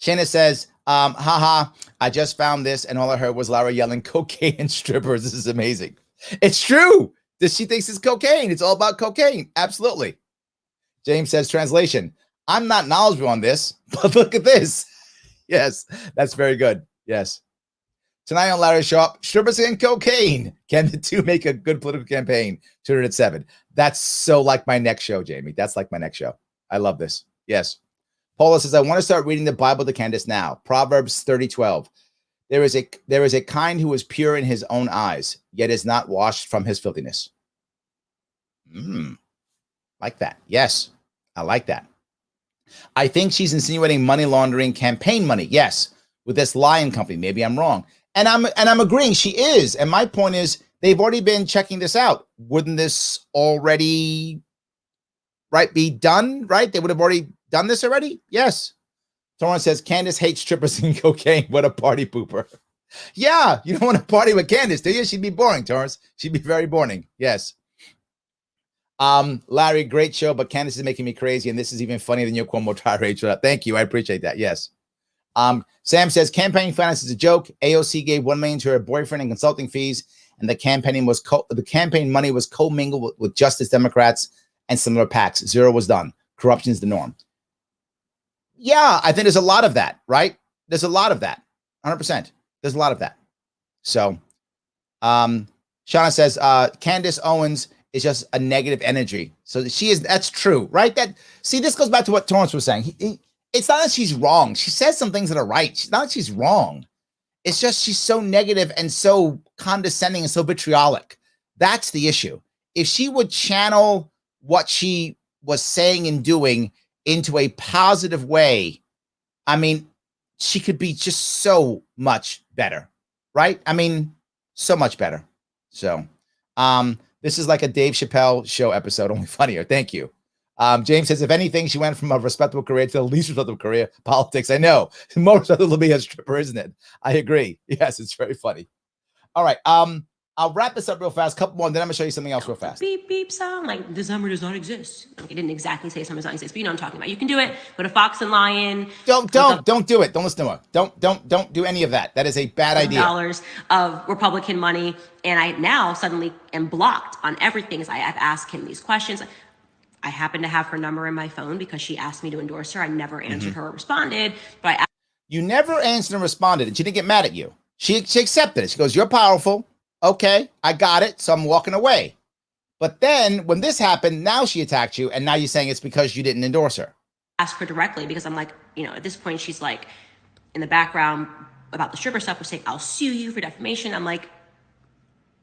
[SPEAKER 1] Shana says, haha, I just found this and all I heard was Lara yelling cocaine and strippers. This is amazing. It's true. She thinks it's cocaine. It's all about cocaine. Absolutely. James says, translation, I'm not knowledgeable on this, but look at this. Yes, that's very good. Yes. Tonight on Larry Sharpe, strippers and cocaine. Can the two make a good political campaign? 207. That's so like my next show, Jamie. That's like my next show. I love this. Yes. Paula says, I want to start reading the Bible to Candace now. Proverbs 30:12. There is a kind who is pure in his own eyes, yet is not washed from his filthiness. Like that. Yes, I like that. I think she's insinuating money laundering, campaign money. Yes, with this lion company. Maybe I'm wrong. And I'm agreeing she is. And my point is, they've already been checking this out. Wouldn't this already be done? Right? They would have already done this already. Yes. Torrance says, Candace hates strippers and cocaine. What a party pooper. Yeah, you don't want to party with Candace, do you? She'd be boring, Torrance. She'd be very boring. Yes. Larry, great show, but Candace is making me crazy, and this is even funnier than your Cuomo tirade. Thank you. I appreciate that. Yes. Sam says, campaign finance is a joke. AOC gave $1 million to her boyfriend in consulting fees, and the campaign money was commingled with Justice Democrats and similar PACs. Zero was done. Corruption is the norm. Yeah, I think there's a lot of that, right? There's a lot of that. 100%. There's a lot of that. So, Shauna says, Candace Owens is just a negative energy. So she is, that's true, right? This goes back to what Torrance was saying. It's not that she's wrong. She says some things that are right. It's not that she's wrong. It's just she's so negative and so condescending and so vitriolic. That's the issue. If she would channel what she was saying and doing into a positive way, I mean, she could be just so much better, right? I mean, so much better. So, this is like a Dave Chappelle show episode, only funnier. Thank you. James says, if anything, she went from a respectable career to the least respectable career, politics. I know. More respectable to be a stripper, isn't it? I agree. Yes, it's very funny. All right. I'll wrap this up real fast. Couple more, and then I'm gonna show you something else real fast.
[SPEAKER 2] Beep beep song, like the summer does not exist. Like, it didn't exactly say summer does not exist, but you know what I'm talking about. You can do it with a fox and lion.
[SPEAKER 1] Don't do it. Don't listen to her. Don't do any of that. That is a bad idea.
[SPEAKER 2] Dollars of Republican money, and I now suddenly am blocked on everything. As I've asked him these questions. I happen to have her number in my phone because she asked me to endorse her. I never answered her or responded, but
[SPEAKER 1] you never answered and responded, and she didn't get mad at you. She accepted it. She goes, "You're powerful. Okay, I got it. So I'm walking away." But then when this happened, now she attacked you, and now you're saying it's because you didn't endorse her.
[SPEAKER 2] Ask her directly because I'm like, at this point, she's like in the background about the stripper stuff was saying, "I'll sue you for defamation." I'm like,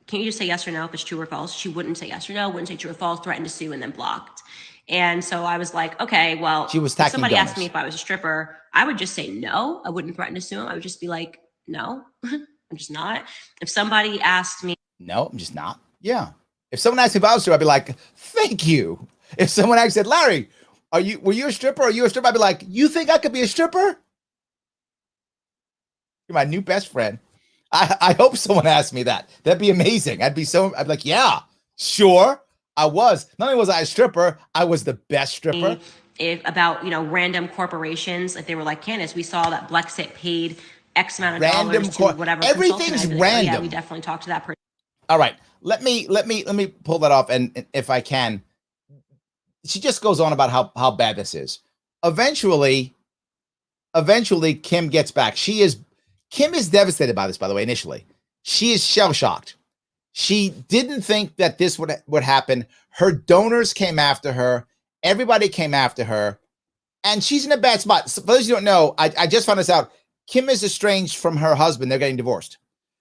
[SPEAKER 2] can you just say yes or no if it's true or false? She wouldn't say yes or no, wouldn't say true or false, threatened to sue, and then blocked. And so I was like, okay, well, if somebody asked me if I was a stripper, I would just say no. I wouldn't threaten to sue him. I would just be like, no, I'm just not. If somebody asked me,
[SPEAKER 1] no, I'm just not. Yeah. If someone asked me if I was a stripper, I'd be like, thank you. If someone actually said, Larry, were you a stripper? Are you a stripper? I'd be like, you think I could be a stripper? You're my new best friend. I hope someone asked me that. That'd be amazing. I'd be like, yeah, sure. I was. Not only was I a stripper, I was the best stripper.
[SPEAKER 2] About, random corporations, like they were like, Candace, we saw that Blexit paid X amount of dollars to whatever.
[SPEAKER 1] Everything's random.
[SPEAKER 2] Like, oh, yeah, we definitely talked to that person.
[SPEAKER 1] All right. Let me pull that off. And if I can, she just goes on about how bad this is. Eventually Kim gets back. Kim is devastated by this, by the way, initially. She is shell-shocked. She didn't think that this would happen. Her donors came after her. Everybody came after her. And she's in a bad spot. So for those who don't know, I just found this out. Kim is estranged from her husband. They're getting divorced.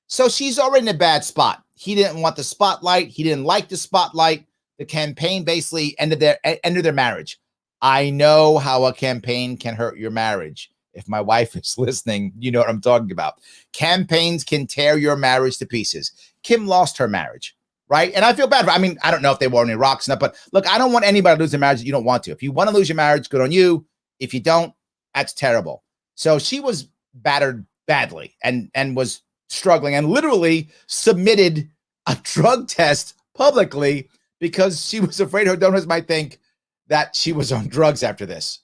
[SPEAKER 1] So she's already in a bad spot. He didn't want the spotlight. He didn't like the spotlight. The campaign basically ended their marriage. I know how a campaign can hurt your marriage. If my wife is listening, you know what I'm talking about. Campaigns can tear your marriage to pieces. Kim lost her marriage, right? And I feel bad. I mean, I don't know if they wore any rocks and that, but look, I don't want anybody to lose their marriage that you don't want to. If you want to lose your marriage, good on you. If you don't, that's terrible. So she was battered badly and was struggling and literally submitted a drug test publicly because she was afraid her donors might think that she was on drugs after this.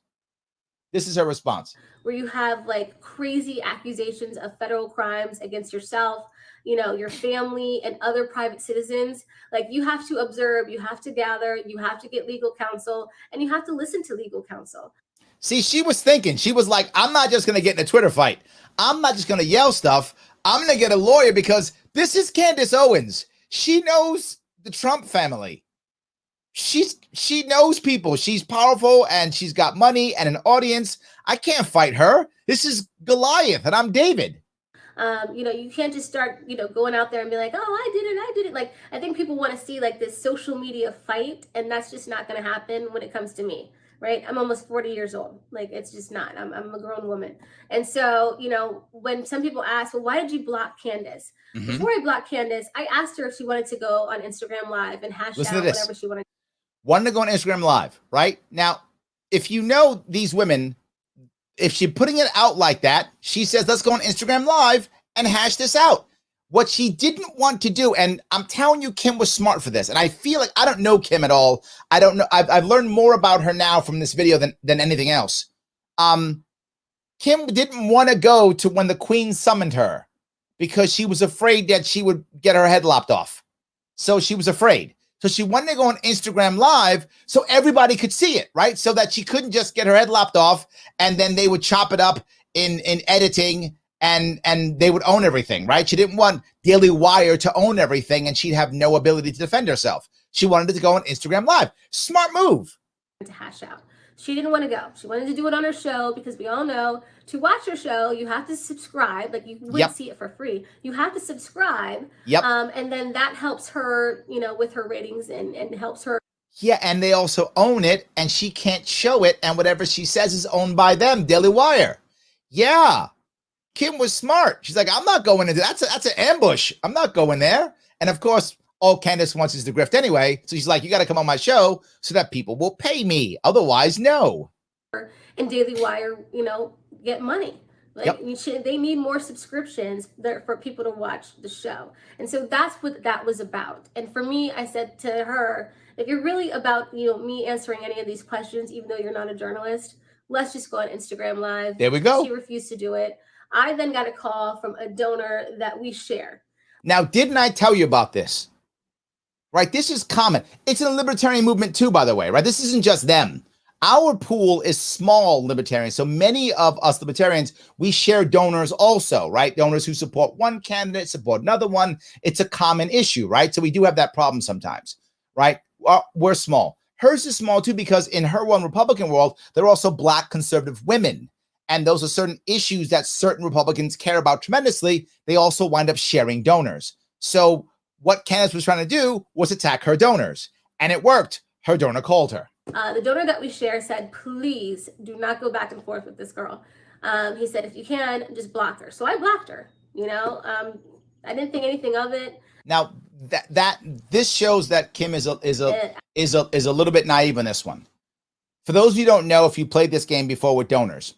[SPEAKER 1] This is her response.
[SPEAKER 3] Where you have like crazy accusations of federal crimes against yourself, your family and other private citizens. Like, you have to observe, you have to gather, you have to get legal counsel, and you have to listen to legal counsel.
[SPEAKER 1] See, she was like, I'm not just going to get in a Twitter fight. I'm not just going to yell stuff. I'm going to get a lawyer because this is Candace Owens. She knows the Trump family. She knows people. She's powerful and she's got money and an audience. I can't fight her. This is Goliath and I'm David.
[SPEAKER 3] You can't just start, going out there and be like, oh, I did it. Like, I think people want to see like this social media fight, and that's just not going to happen when it comes to me, right? I'm almost 40 years old. Like, it's just not. I'm a grown woman. And so, when some people ask, well, why did you block Candace? Mm-hmm. Before I blocked Candace, I asked her if she wanted to go on Instagram Live and hash out whatever she wanted.
[SPEAKER 1] Wanted to go on Instagram Live, right? Now, if you know these women, if she's putting it out like that, she says, let's go on Instagram Live and hash this out. What she didn't want to do, and I'm telling you, Kim was smart for this. And I feel like I don't know Kim at all. I don't know. I've learned more about her now from this video than anything else. Kim didn't want to go to when the Queen summoned her because she was afraid that she would get her head lopped off. So she was afraid. So she wanted to go on Instagram Live so everybody could see it, right? So that she couldn't just get her head lopped off and then they would chop it up in editing and they would own everything, right? She didn't want Daily Wire to own everything and she'd have no ability to defend herself. She wanted to go on Instagram Live. Smart move.
[SPEAKER 3] To hash out. She didn't want to go. She wanted to do it on her show because we all know to watch her show, you have to subscribe. Like, you wouldn't see it for free. You have to subscribe.
[SPEAKER 1] Yep.
[SPEAKER 3] And then that helps her, with her ratings and helps her.
[SPEAKER 1] Yeah, and they also own it and she can't show it. And whatever she says is owned by them, Daily Wire. Yeah. Kim was smart. She's like, I'm not going into that's an ambush. I'm not going there. And of course, all Candace wants is the grift anyway. So she's like, you got to come on my show so that people will pay me. Otherwise, no.
[SPEAKER 3] And Daily Wire, get money. Like they need more subscriptions for people to watch the show. And so that's what that was about. And for me, I said to her, if you're really about, me answering any of these questions, even though you're not a journalist, let's just go on Instagram Live.
[SPEAKER 1] There we go.
[SPEAKER 3] She refused to do it. I then got a call from a donor that we share.
[SPEAKER 1] Now, didn't I tell you about this? Right? This is common. It's in the libertarian movement too, by the way, right? This isn't just them. Our pool is small libertarians. So many of us libertarians, we share donors also, right? Donors who support one candidate, support another one. It's a common issue, right? So we do have that problem sometimes, right? We're small. Hers is small too, because in her one Republican world, there are also Black conservative women. And those are certain issues that certain Republicans care about tremendously. They also wind up sharing donors. So what Candace was trying to do was attack her donors. And it worked. Her donor called her.
[SPEAKER 3] The donor that we share said, please do not go back and forth with this girl. He said, if you can, just block her. So I blocked her. I didn't think anything of it.
[SPEAKER 1] Now this shows that Kim is a little bit naive on this one. For those of you who don't know, if you played this game before with donors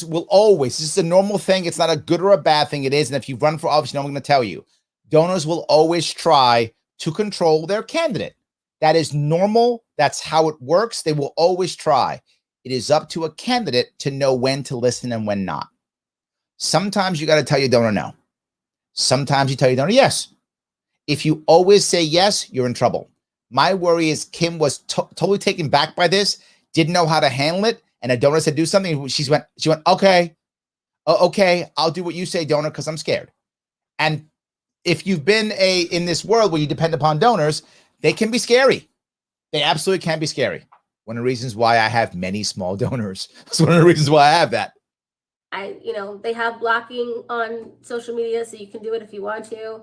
[SPEAKER 1] will always, this is a normal thing. It's not a good or a bad thing. It is. And if you run for office, you know what I'm going to tell you. Donors will always try to control their candidate. That is normal. That's how it works. They will always try. It is up to a candidate to know when to listen and when not. Sometimes you got to tell your donor no. Sometimes you tell your donor yes. If you always say yes, you're in trouble. My worry is Kim was totally taken back by this, didn't know how to handle it, and a donor said do something. She went, okay, okay, I'll do what you say, donor, because I'm scared. And if you've been in this world where you depend upon donors, they can be scary. They absolutely can be scary. One of the reasons why I have many small donors. That's one of the reasons why I have that.
[SPEAKER 3] They have blocking on social media, so you can do it if you want to.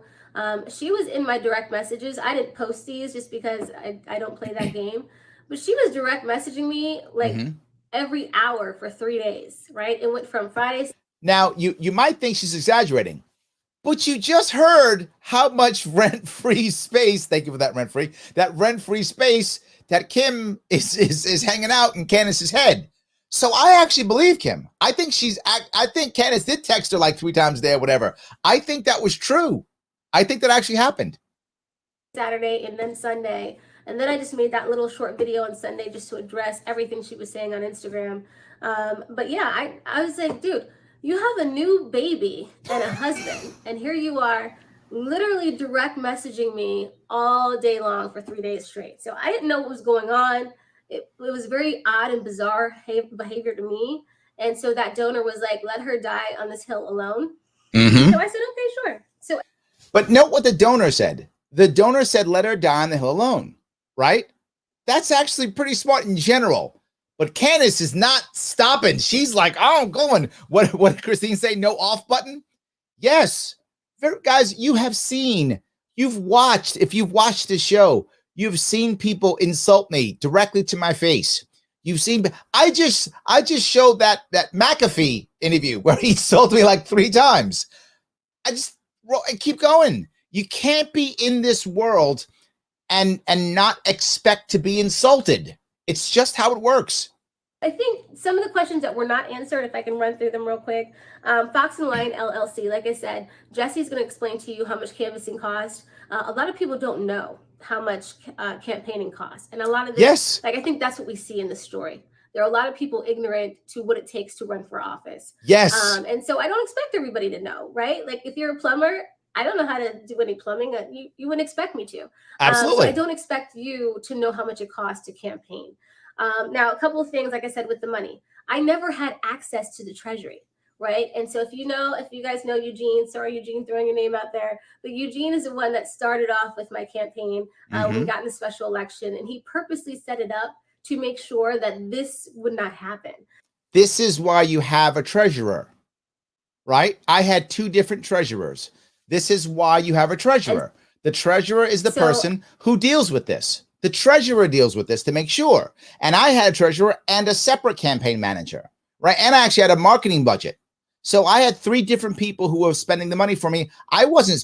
[SPEAKER 3] She was in my direct messages. I didn't post these just because I don't play that game. But she was direct messaging me every hour for 3 days, right? It went from Fridays.
[SPEAKER 1] Now, you might think she's exaggerating, but you just heard how much rent-free space, thank you for that rent-free space that Kim is hanging out in Candace's head. So I actually believe Kim. I think Candace did text her like 3 times a day or whatever. I think that was true. I think that actually happened.
[SPEAKER 3] Saturday and then Sunday. And then I just made that little short video on Sunday just to address everything she was saying on Instagram. But yeah, I was like, dude, you have a new baby and a husband. And here you are literally direct messaging me all day long for 3 days straight. So I didn't know what was going on. It was very odd and bizarre behavior to me. And so that donor was like, let her die on this hill alone. Mm-hmm. So I said, okay, sure.
[SPEAKER 1] But note what the donor said. The donor said, let her die on the hill alone, right? That's actually pretty smart in general. But Candace is not stopping. She's like, oh, I'm going. What did Christine say? No off button? Yes. Guys, you've watched, if you've watched the show, you've seen people insult me directly to my face. You've seen, I just showed that McAfee interview where he insulted me like 3 times. I keep going. You can't be in this world and not expect to be insulted. It's just how it works.
[SPEAKER 3] I think some of the questions that were not answered, if I can run through them real quick. Fox and Lion LLC, like I said, Jesse's going to explain to you how much canvassing costs. A lot of people don't know how much campaigning costs. And a lot of this, yes, I think that's what we see in the story. There are a lot of people ignorant to what it takes to run for office.
[SPEAKER 1] Yes.
[SPEAKER 3] And so I don't expect everybody to know, right? Like if you're a plumber, I don't know how to do any plumbing. You wouldn't expect me to.
[SPEAKER 1] Absolutely.
[SPEAKER 3] So I don't expect you to know how much it costs to campaign. Now, a couple of things, like I said, with the money, I never had access to the Treasury, right? And so if you guys know Eugene, sorry, Eugene, throwing your name out there, but Eugene is the one that started off with my campaign when we got in the special election, and he purposely set it up to make sure that this would not happen.
[SPEAKER 1] This is why you have a treasurer, right? I had 2 different treasurers. This is why you have a treasurer. The treasurer is the person who deals with this. The treasurer deals with this to make sure. And I had a treasurer and a separate campaign manager, right? And I actually had a marketing budget. So I had 3 different people who were spending the money for me. I wasn't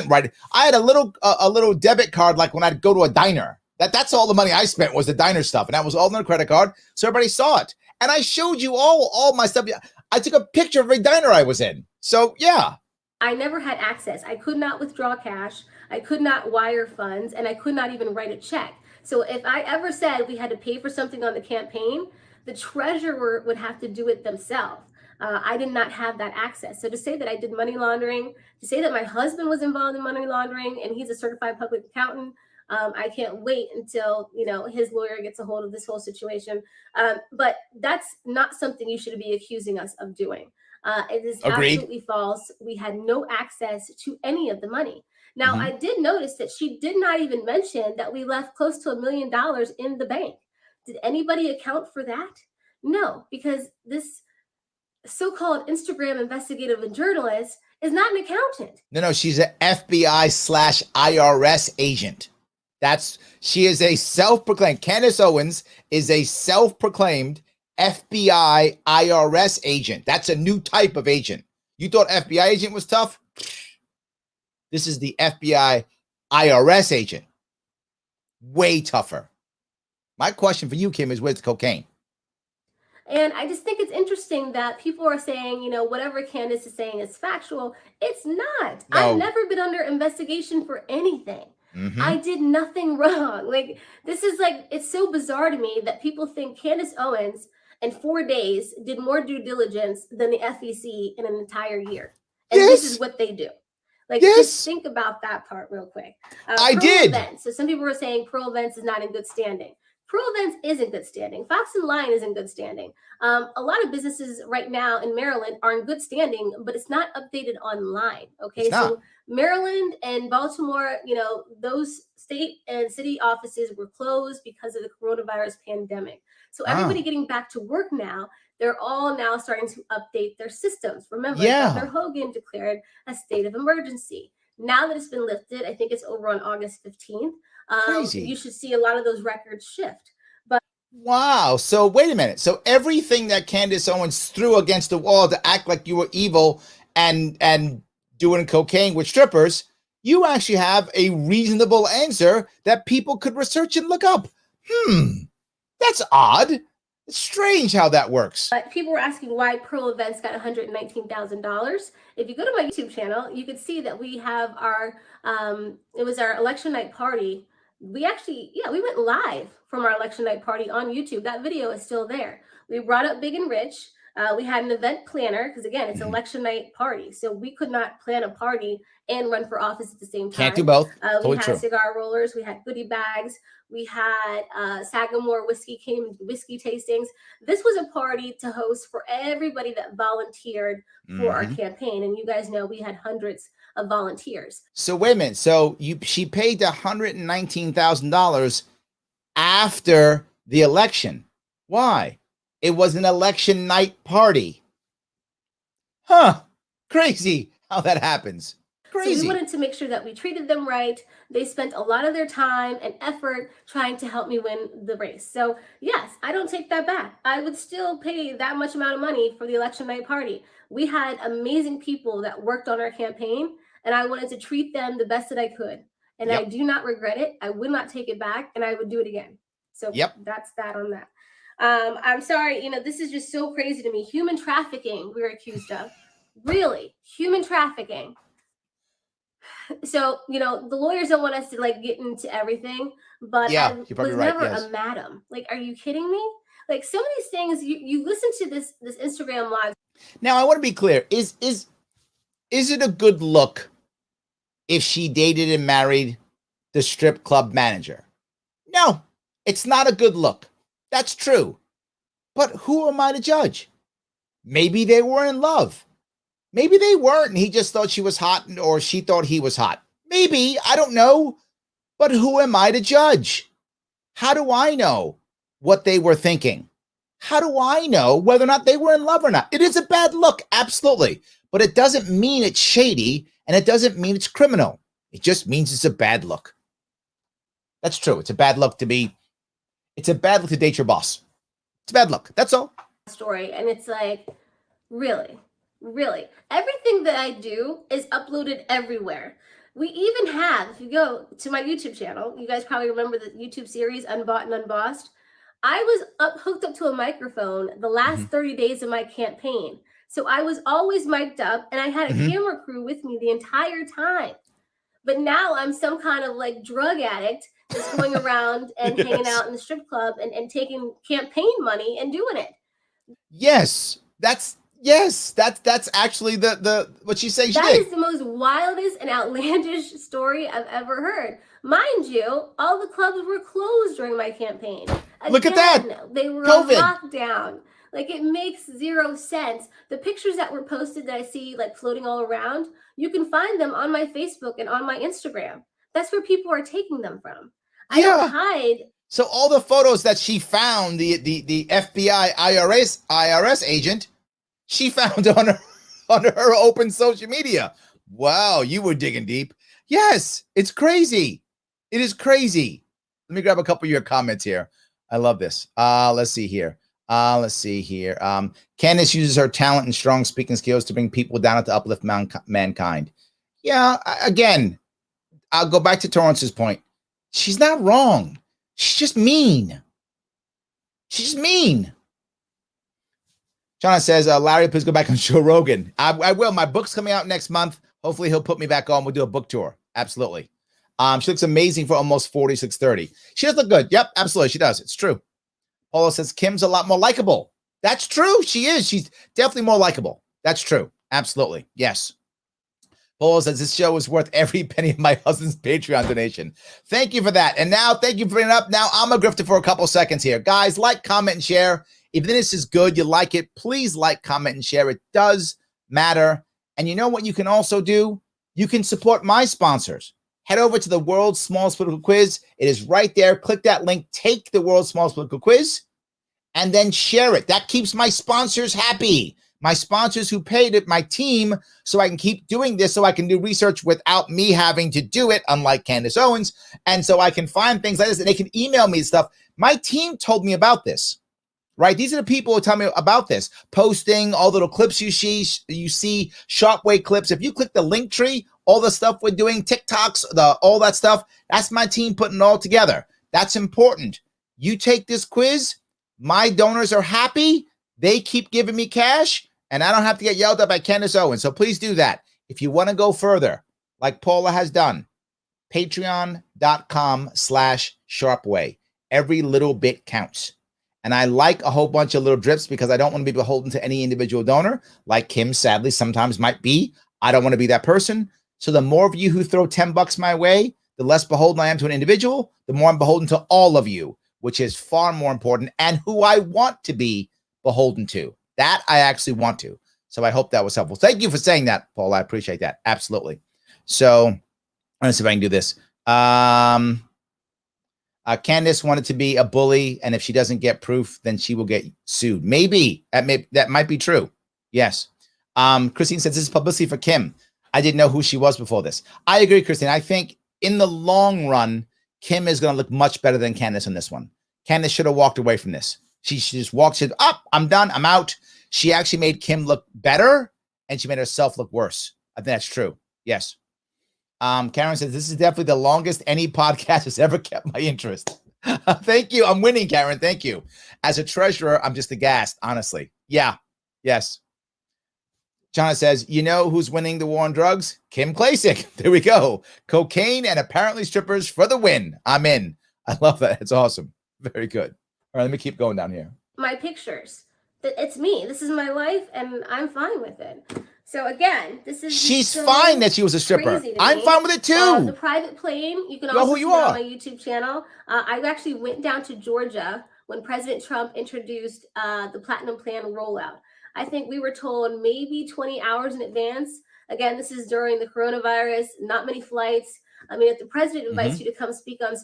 [SPEAKER 1] right. I had a little debit card, like when I'd go to a diner. That's all the money I spent was the diner stuff. And that was all on the credit card. So everybody saw it. And I showed you all my stuff. I took a picture of every diner I was in. So yeah.
[SPEAKER 3] I never had access. I could not withdraw cash. I could not wire funds, and I could not even write a check. So if I ever said we had to pay for something on the campaign, the treasurer would have to do it themselves. I did not have that access. So to say that I did money laundering, to say that my husband was involved in money laundering and he's a certified public accountant, I can't wait until his lawyer gets a hold of this whole situation. But that's not something you should be accusing us of doing. It is
[SPEAKER 1] Agreed.
[SPEAKER 3] Absolutely false. We had no access to any of the money. Now, I did notice that she did not even mention that we left close to $1 million in the bank. Did anybody account for that? No, because this so-called Instagram investigative and journalist is not an accountant.
[SPEAKER 1] No, she's an FBI/IRS agent. She is a self-proclaimed, Candace Owens is a self-proclaimed FBI IRS agent. That's a new type of agent. You thought FBI agent was tough? This is the FBI IRS agent. Way tougher. My question for you, Kim, is where's the cocaine?
[SPEAKER 3] And I just think it's interesting that people are saying, whatever Candace is saying is factual. It's not. No. I've never been under investigation for anything. I did nothing wrong. Like, this is it's so bizarre to me that people think Candace Owens in 4 days did more due diligence than the FEC in an entire year. And this is what they do. Just think about that part real quick.
[SPEAKER 1] I did.
[SPEAKER 3] Events. So some people were saying Pro Events is not in good standing. Pro Events is in good standing. Fox and Lion is in good standing. A lot of businesses right now in Maryland are in good standing, but it's not updated online. Okay, so Maryland and Baltimore, those state and city offices were closed because of the coronavirus pandemic. So everybody getting back to work now, they're all now starting to update their systems. Remember, Governor Hogan declared a state of emergency. Now that it's been lifted, I think it's over on August 15th. Crazy. You should see a lot of those records shift. But
[SPEAKER 1] wow. So wait a minute. So everything that Candace Owens threw against the wall to act like you were evil and doing cocaine with strippers, you actually have a reasonable answer that people could research and look up. That's odd. It's strange how that works.
[SPEAKER 3] People were asking why Pro Events got $119,000. If you go to my YouTube channel, you can see that we have our, it was our election night party. We actually, we went live from our election night party on YouTube. That video is still there. We brought up Big and Rich. We had an event planner because, again, it's election night party. So we could not plan a party and run for office at the same time.
[SPEAKER 1] Can't do both.
[SPEAKER 3] We had cigar rollers. We had goodie bags. We had Sagamore whiskey tastings. This was a party to host for everybody that volunteered for our campaign. And you guys know we had hundreds of volunteers.
[SPEAKER 1] So wait a minute. So she paid $119,000 after the election. Why? It was an election night party. Crazy how that happens. Crazy.
[SPEAKER 3] So we wanted to make sure that we treated them right. They spent a lot of their time and effort trying to help me win the race. So yes, I don't take that back. I would still pay that much amount of money for the election night party. We had amazing people that worked on our campaign, and I wanted to treat them the best that I could. And I do not regret it. I would not take it back, and I would do it again. So that's that on that. I'm sorry, this is just so crazy to me. Human trafficking we're accused of. Really, human trafficking. So, the lawyers don't want us to get into everything, but I was never a madam. Are you kidding me? Some of these things, you listen to this Instagram live.
[SPEAKER 1] Now, I want to be clear. Is it a good look if she dated and married the strip club manager? No, it's not a good look. That's true. But who am I to judge? Maybe they were in love. Maybe they weren't, and he just thought she was hot, or she thought he was hot. Maybe, I don't know. But who am I to judge? How do I know what they were thinking? How do I know whether or not they were in love or not? It is a bad look, absolutely. But it doesn't mean it's shady, and it doesn't mean it's criminal. It just means it's a bad look. That's true. It's a bad look to be. It's a bad look to date your boss. It's a bad look. That's all.
[SPEAKER 3] Story, and it's really. Really, everything that I do is uploaded everywhere. We even have, if you go to my YouTube channel, you guys probably remember the YouTube series Unbought and Unbossed. I was hooked up to a microphone the last 30 days of my campaign. So I was always mic'd up, and I had a camera crew with me the entire time. But now I'm some kind of like drug addict that's going around and hanging out in the strip club and taking campaign money and doing it.
[SPEAKER 1] Yes, that's actually the what she's saying.
[SPEAKER 3] That is the most wildest and outlandish story I've ever heard. Mind you, all the clubs were closed during my campaign. Again,
[SPEAKER 1] look at that.
[SPEAKER 3] They were
[SPEAKER 1] COVID.
[SPEAKER 3] on lockdown. Like, it makes zero sense. The pictures that were posted that I see like floating all around, you can find them on my Facebook and on my Instagram. That's where people are taking them from. I don't hide.
[SPEAKER 1] So all the photos that she found, the FBI IRS agent, she found on her open social media. Wow, you were digging deep. Yes, it's crazy. It is crazy. Let me grab a couple of your comments here. I love this. Let's see here. Candace uses her talent and strong speaking skills to bring people down to uplift mankind. Yeah, again, I'll go back to Torrance's point. She's not wrong. She's just mean. She's mean. John says, Larry, please go back on Joe Rogan. I will. My book's coming out next month. Hopefully he'll put me back on. We'll do a book tour. Absolutely. She looks amazing for almost 46-30. She does look good. Yep, absolutely. She does. It's true. Paula says, Kim's a lot more likable. That's true. She is. She's definitely more likable. That's true. Absolutely. Yes. Paula says, this show is worth every penny of my husband's Patreon donation. Thank you for that. And now, thank you for bringing it up. Now, I'm a grifter for a couple seconds here. Guys, like, comment, and share. If this is good, you like it, please like, comment, and share. It does matter. And you know what you can also do? You can support my sponsors. Head over to the World's Smallest Political Quiz. It is right there. Click that link. Take the World's Smallest Political Quiz and then share it. That keeps my sponsors happy. My sponsors who paid my team so I can keep doing this, so I can do research without me having to do it, unlike Candace Owens. And so I can find things like this and they can email me stuff. My team told me about this. Right? These are the people who tell me about this. Posting all the little clips you see Sharpe way clips. If you click the link tree, all the stuff we're doing, TikToks, all that stuff, that's my team putting it all together. That's important. You take this quiz, my donors are happy. They keep giving me cash, and I don't have to get yelled at by Candace Owens. So please do that. If you want to go further, like Paula has done, patreon.com/sharpeway. Every little bit counts. And I like a whole bunch of little drips because I don't want to be beholden to any individual donor, like Kim sadly sometimes might be. I don't want to be that person. So the more of you who throw $10 my way, the less beholden I am to an individual, the more I'm beholden to all of you, which is far more important, and who I want to be beholden to. That I actually want to. So I hope that was helpful. Thank you for saying that, Paul. I appreciate that. Absolutely. So I'm going to see if I can do this. Candace wanted to be a bully, and if she doesn't get proof, then she will get sued. Maybe. That might be true. Yes. Christine says, this is publicity for Kim. I didn't know who she was before this. I agree, Christine. I think in the long run, Kim is going to look much better than Candace in this one. Candace should have walked away from this. She just walked, said, up, I'm done, I'm out. She actually made Kim look better, and she made herself look worse. I think that's true. Yes. Karen says, this is definitely the longest any podcast has ever kept my interest. Thank you. I'm winning, Karen. Thank you. As a treasurer, I'm just aghast, honestly. Yeah. Yes. Jonna says, you know who's winning the war on drugs? Kim Klacik. There we go. Cocaine and apparently strippers for the win. I'm in. I love that. It's awesome. Very good. All right, let me keep going down here.
[SPEAKER 3] My pictures. It's me. This is my life, and I'm fine with it. So again, this is
[SPEAKER 1] she's fine that she was a stripper. I'm fine with it too.
[SPEAKER 3] The private plane, you can also see it on my YouTube channel. I actually went down to Georgia when President Trump introduced the Platinum Plan rollout. I think we were told maybe 20 hours in advance. Again, this is during the coronavirus, not many flights. I mean, if the president invites you to come speak on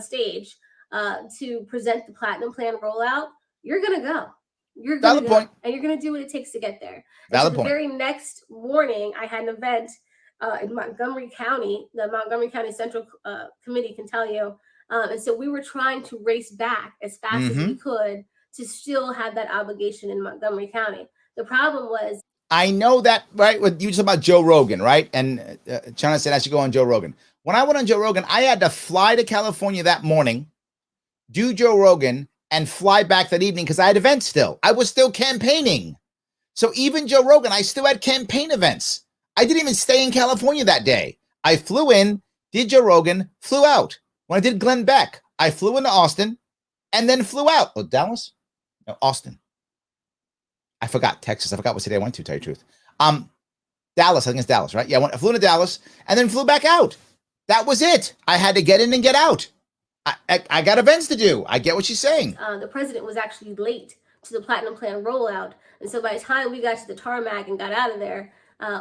[SPEAKER 3] stage to present the Platinum Plan rollout, you're going to go. You're going to go, and you're going to do what it takes to get there. The very next morning, I had an event in Montgomery County. The Montgomery County Central Committee can tell you. And so we were trying to race back as fast as we could to still have that obligation in Montgomery County. The problem was,
[SPEAKER 1] I know that, right? What you talking about Joe Rogan, right? And Chana said I should go on Joe Rogan. When I went on Joe Rogan, I had to fly to California that morning, do Joe Rogan, and fly back that evening because I had events still. I was still campaigning. So even Joe Rogan, I still had campaign events. I didn't even stay in California that day. I flew in, did Joe Rogan, flew out. When I did Glenn Beck, I flew into Austin and then flew out. Oh, Dallas? No, Austin. I forgot Texas. I forgot what city I went to, tell you the truth. Dallas, I think it's Dallas, right? Yeah, I flew to Dallas and then flew back out. That was it. I had to get in and get out. I got events to do. I get what she's saying.
[SPEAKER 3] The president was actually late to the Platinum Plan rollout. And so by the time we got to the tarmac and got out of there,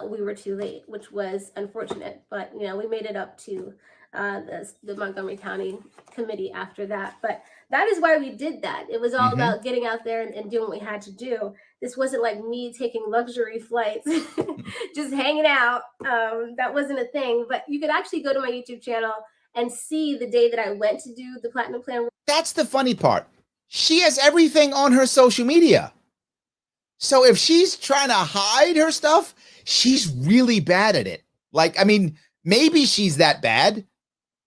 [SPEAKER 3] we were too late, which was unfortunate. But, you know, we made it up to the Montgomery County Committee after that. But that is why we did that. It was all about getting out there and doing what we had to do. This wasn't like me taking luxury flights, just hanging out. That wasn't a thing. But you could actually go to my YouTube channel and see the day that I went to do the Platinum Plan.
[SPEAKER 1] That's the funny part. She has everything on her social media. So if she's trying to hide her stuff, she's really bad at it. Like, I mean, maybe she's that bad,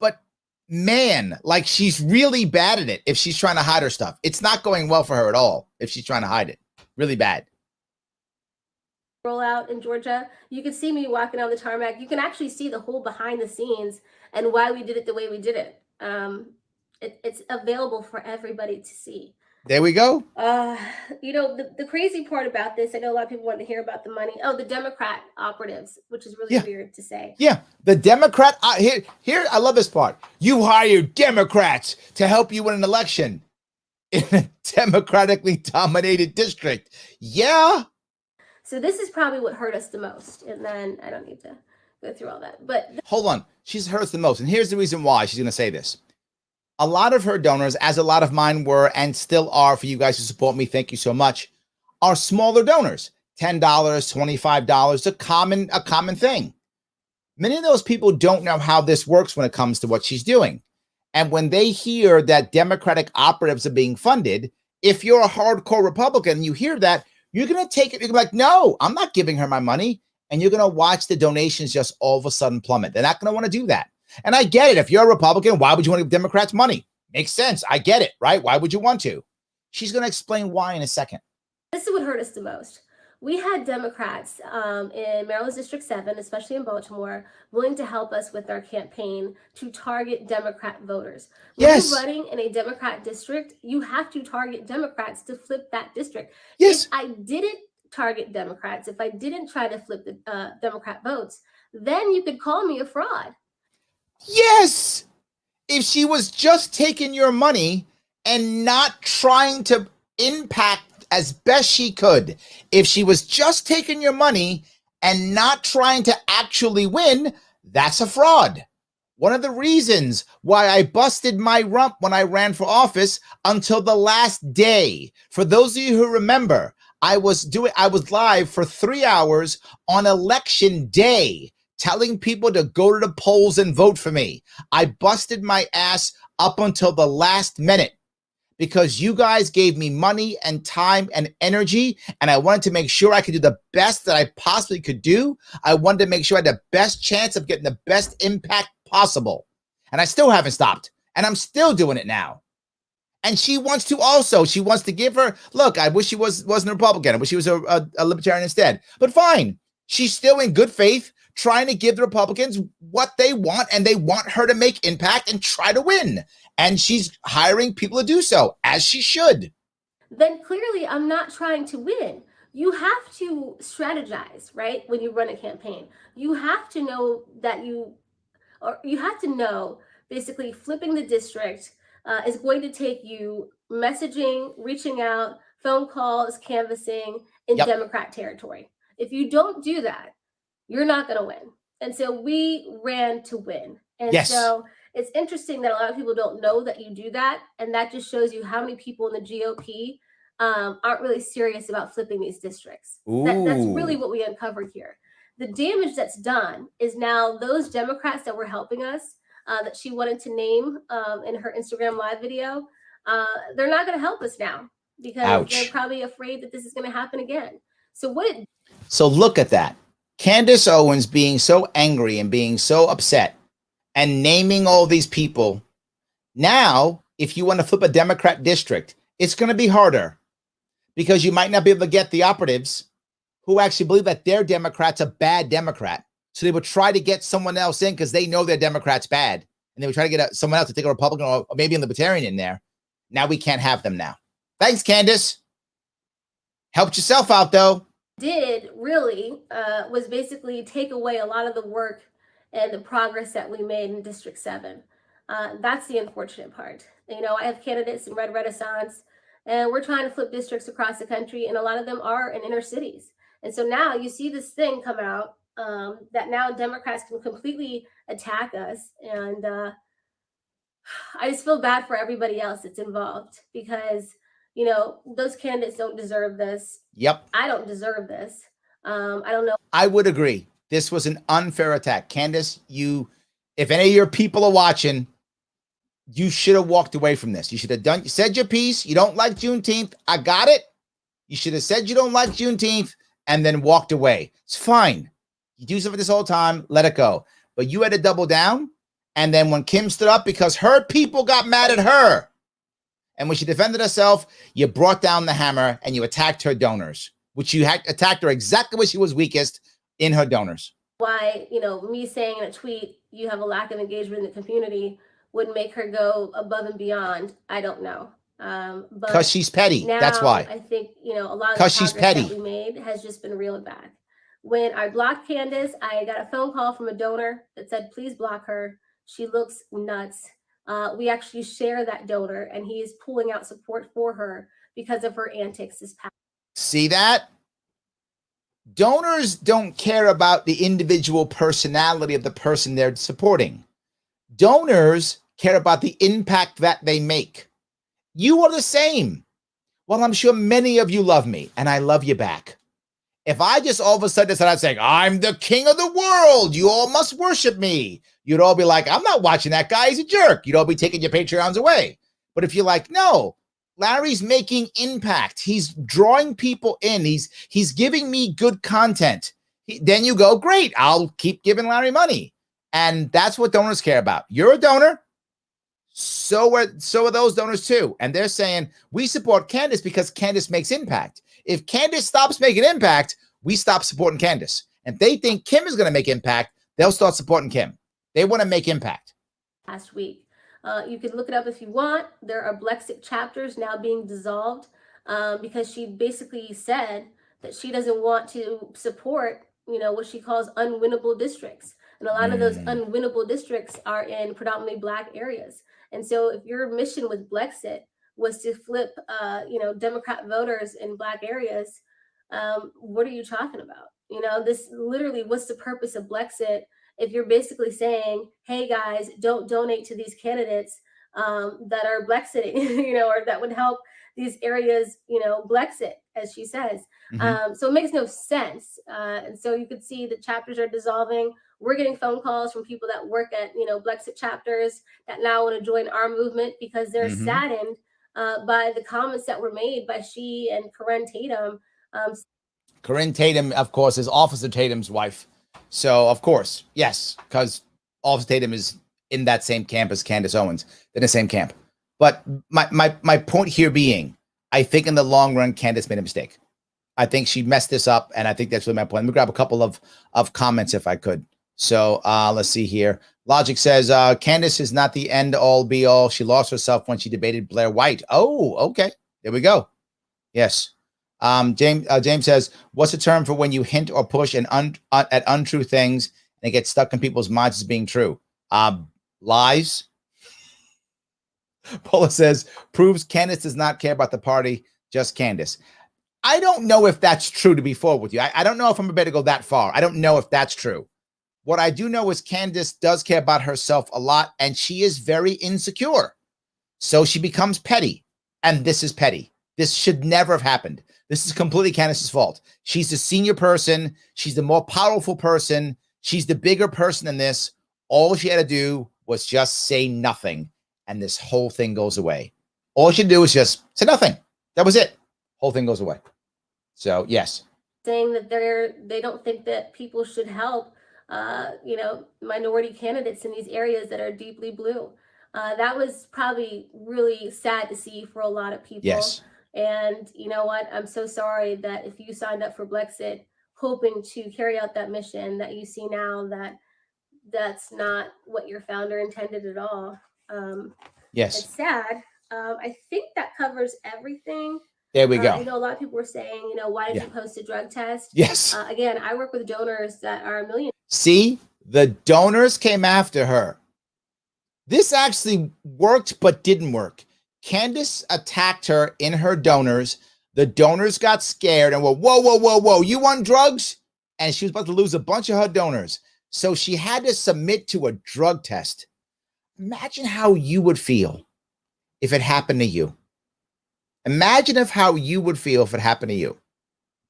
[SPEAKER 1] but man, like she's really bad at it if she's trying to hide her stuff. It's not going well for her at all if she's trying to hide it. Really bad.
[SPEAKER 3] Rollout in Georgia, you can see me walking on the tarmac. You can actually see the whole behind the scenes and why we did it the way we did it. It's available for everybody to see.
[SPEAKER 1] There we go.
[SPEAKER 3] You know, the crazy part about this, I know a lot of people want to hear about the money. Oh, the Democrat operatives, which is really weird to say.
[SPEAKER 1] Yeah, the Democrat, here, I love this part. You hire Democrats to help you win an election in a democratically dominated district. Yeah.
[SPEAKER 3] So this is probably what hurt us the most. And then I don't need to go through all that. But
[SPEAKER 1] hold on. She's hurt us the most. And here's the reason why she's going to say this. A lot of her donors, as a lot of mine were and still are for you guys who support me, thank you so much, are smaller donors. $10, $25, a common thing. Many of those people don't know how this works when it comes to what she's doing. And when they hear that Democratic operatives are being funded, if you're a hardcore Republican and you hear that, you're going to take it. You're like, no, I'm not giving her my money. And you're going to watch the donations just all of a sudden plummet. They're not going to want to do that. And I get it. If you're a Republican, why would you want to give Democrats money? Makes sense. I get it, right? Why would you want to? She's going to explain why in a second.
[SPEAKER 3] This is what hurt us the most. We had Democrats in Maryland's District 7, especially in Baltimore, willing to help us with our campaign to target Democrat voters. When you're running in a Democrat district, you have to target Democrats to flip that district.
[SPEAKER 1] Yes.
[SPEAKER 3] If I didn't target Democrats, if I didn't try to flip the Democrat votes, then you could call me a fraud.
[SPEAKER 1] Yes. If she was just taking your money and not trying to impact as best she could, if she was just taking your money and not trying to actually win, that's a fraud. One of the reasons why I busted my rump when I ran for office until the last day. For those of you who remember, I was live for 3 hours on election day, telling people to go to the polls and vote for me. I busted my ass up until the last minute because you guys gave me money and time and energy, and I wanted to make sure I could do the best that I possibly could do. I wanted to make sure I had the best chance of getting the best impact possible. And I still haven't stopped, and I'm still doing it now. And she wants to also, she wants to give her, look, I wish she wasn't a Republican. I wish she was a libertarian instead. But fine, she's still in good faith, trying to give the Republicans what they want, and they want her to make impact and try to win. And she's hiring people to do so, as she should.
[SPEAKER 3] Then clearly I'm not trying to win. You have to strategize, right? When you run a campaign, you have to know that you have to know basically flipping the district is going to take you messaging, reaching out, phone calls, canvassing in Democrat territory. If you don't do that, you're not going to win. And so we ran to win. And so it's interesting that a lot of people don't know that you do that. And that just shows you how many people in the GOP aren't really serious about flipping these districts. That's really what we uncovered here. The damage that's done is now those Democrats that were helping us, that she wanted to name in her Instagram live video, they're not going to help us now because they're probably afraid that this is going to happen again. So
[SPEAKER 1] look at that. Candace Owens being so angry and being so upset and naming all these people. Now, if you want to flip a Democrat district, it's going to be harder because you might not be able to get the operatives who actually believe that their Democrat's a bad Democrat. So they would try to get someone else in because they know their Democrat's bad. And they would try to get someone else to take a Republican or maybe a Libertarian in there. Now we can't have them now. Thanks, Candace. Helped yourself out, though.
[SPEAKER 3] Did really was basically take away a lot of the work and the progress that we made in District 7. That's the unfortunate part. You know, I have candidates in Red Renaissance, and we're trying to flip districts across the country, and a lot of them are in inner cities. And so now you see this thing come out that now Democrats can completely attack us. And I just feel bad for everybody else that's involved because, you know, those candidates don't deserve this.
[SPEAKER 1] Yep.
[SPEAKER 3] I don't deserve this. I don't know.
[SPEAKER 1] I would agree. This was an unfair attack. Candace, if any of your people are watching, you should have walked away from this. You should have said your piece. You don't like Juneteenth. I got it. You should have said you don't like Juneteenth and then walked away. It's fine. You do something this whole time, let it go. But you had to double down. And then when Kim stood up because her people got mad at her, and when she defended herself, you brought down the hammer and you attacked her donors, which you attacked her exactly when she was weakest, in her donors.
[SPEAKER 3] Why, you know, me saying in a tweet, you have a lack of engagement in the community would make her go above and beyond. I don't know. But
[SPEAKER 1] because she's petty. That's why.
[SPEAKER 3] I think, you know, a lot of the progress that we made has just been reeled back. When I blocked Candace, I got a phone call from a donor that said, please block her. She looks nuts. We actually share that donor, and he is pulling out support for her because of her antics this past.
[SPEAKER 1] See that? Donors don't care about the individual personality of the person they're supporting. Donors care about the impact that they make. You are the same. Well, I'm sure many of you love me, and I love you back. If I just all of a sudden started saying, I'm the king of the world, you all must worship me, you'd all be like, I'm not watching that guy, he's a jerk. You'd all be taking your Patreons away. But if you're like, no, Larry's making impact, he's drawing people in, he's giving me good content, then you go, great, I'll keep giving Larry money. And that's what donors care about. You're a donor, so are those donors too. And they're saying, we support Candace because Candace makes impact. If Candace stops making impact, we stop supporting Candace. And if they think Kim is going to make impact, they'll start supporting Kim. They want to make impact.
[SPEAKER 3] Last week. You can look it up if you want. There are Blexit chapters now being dissolved because she basically said that she doesn't want to support, you know, what she calls unwinnable districts. And a lot of those unwinnable districts are in predominantly Black areas. And so if your mission with Blexit was to flip, you know, Democrat voters in Black areas, what are you talking about? You know, this literally, what's the purpose of Blexit if you're basically saying, hey guys, don't donate to these candidates that are Blexiting, you know, or that would help these areas, you know, Blexit, as she says. So it makes no sense. And so you could see the chapters are dissolving. We're getting phone calls from people that work at, you know, Blexit chapters that now want to join our movement because they're saddened by the comments that were made by she and Corinne Tatum.
[SPEAKER 1] Corinne Tatum, of course, is Officer Tatum's wife. So, of course, yes, because Officer Tatum is in that same camp as Candace Owens. They're in the same camp. But my point here being, I think in the long run, Candace made a mistake. I think she messed this up, and I think that's really my point. Let me grab a couple of comments if I could. So let's see here. Logic says, Candace is not the end-all, be-all. She lost herself when she debated Blair White. Oh, okay. There we go. Yes. James says, what's the term for when you hint or push at untrue things and it gets stuck in people's minds as being true? Lies. Paula says, proves Candace does not care about the party, just Candace. I don't know if that's true, to be forward with you. I don't know if I'm about to go that far. I don't know if that's true. What I do know is Candace does care about herself a lot, and she is very insecure. So she becomes petty, and this is petty. This should never have happened. This is completely Candace's fault. She's the senior person. She's the more powerful person. She's the bigger person in this. All she had to do was just say nothing, and this whole thing goes away. All she had to do was just say nothing. That was it. Whole thing goes away. So, yes.
[SPEAKER 3] Saying that they don't think that people should help, you know, minority candidates in these areas that are deeply blue. That was probably really sad to see for a lot of people.
[SPEAKER 1] Yes.
[SPEAKER 3] And you know what? I'm so sorry that if you signed up for Blexit hoping to carry out that mission, that you see now that that's not what your founder intended at all.
[SPEAKER 1] Yes.
[SPEAKER 3] It's sad. I think that covers everything.
[SPEAKER 1] There we go.
[SPEAKER 3] I know a lot of people were saying, you know, why did you post a drug test?
[SPEAKER 1] Yes.
[SPEAKER 3] Again, I work with donors that are millionaires.
[SPEAKER 1] See, the donors came after her. This actually worked, but didn't work. Candace attacked her in her donors. The donors got scared and were, whoa, you on drugs? And she was about to lose a bunch of her donors. So she had to submit to a drug test. Imagine how you would feel if it happened to you. Imagine how you would feel if it happened to you.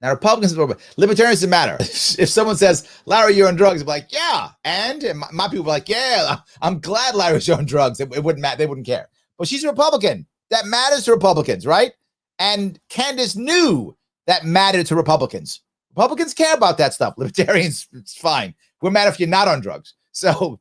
[SPEAKER 1] Now, Republicans, libertarians doesn't matter. If someone says, Larry, you're on drugs, I'm like, yeah. And my people are like, yeah, I'm glad Larry's on drugs. It wouldn't matter. They wouldn't care. But she's a Republican. That matters to Republicans, right? And Candace knew that mattered to Republicans. Republicans care about that stuff. Libertarians, it's fine. We're mad if you're not on drugs. So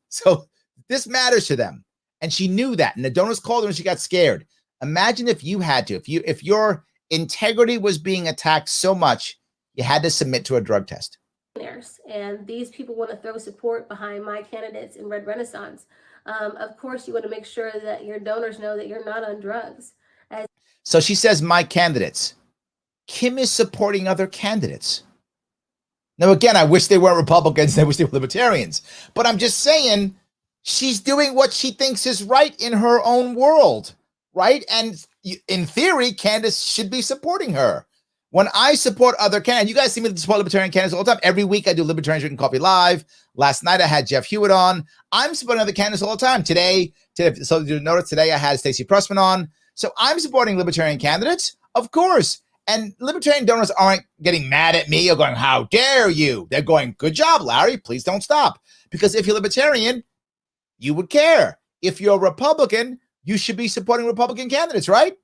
[SPEAKER 1] this matters to them. And she knew that. And the donors called her and she got scared. Imagine if you had to, if your integrity was being attacked so much, you had to submit to a drug test.
[SPEAKER 3] And these people want to throw support behind my candidates in Red Renaissance. Of course, you want to make sure that your donors know that you're not on drugs.
[SPEAKER 1] So she says, my candidates. Kim is supporting other candidates. Now, again, I wish they weren't Republicans. I wish they were libertarians. But I'm just saying, she's doing what she thinks is right in her own world, right? And in theory, Candace should be supporting her. When I support other candidates, you guys see me support libertarian candidates all the time. Every week I do Libertarians Drinking Coffee Live. Last night I had Jeff Hewitt on. I'm supporting other candidates all the time. Today, so you notice today I had Stacey Pressman on. So I'm supporting libertarian candidates, of course. And libertarian donors aren't getting mad at me or going, how dare you? They're going, good job, Larry. Please don't stop. Because if you're libertarian, you would care. If you're a Republican, you should be supporting Republican candidates, right?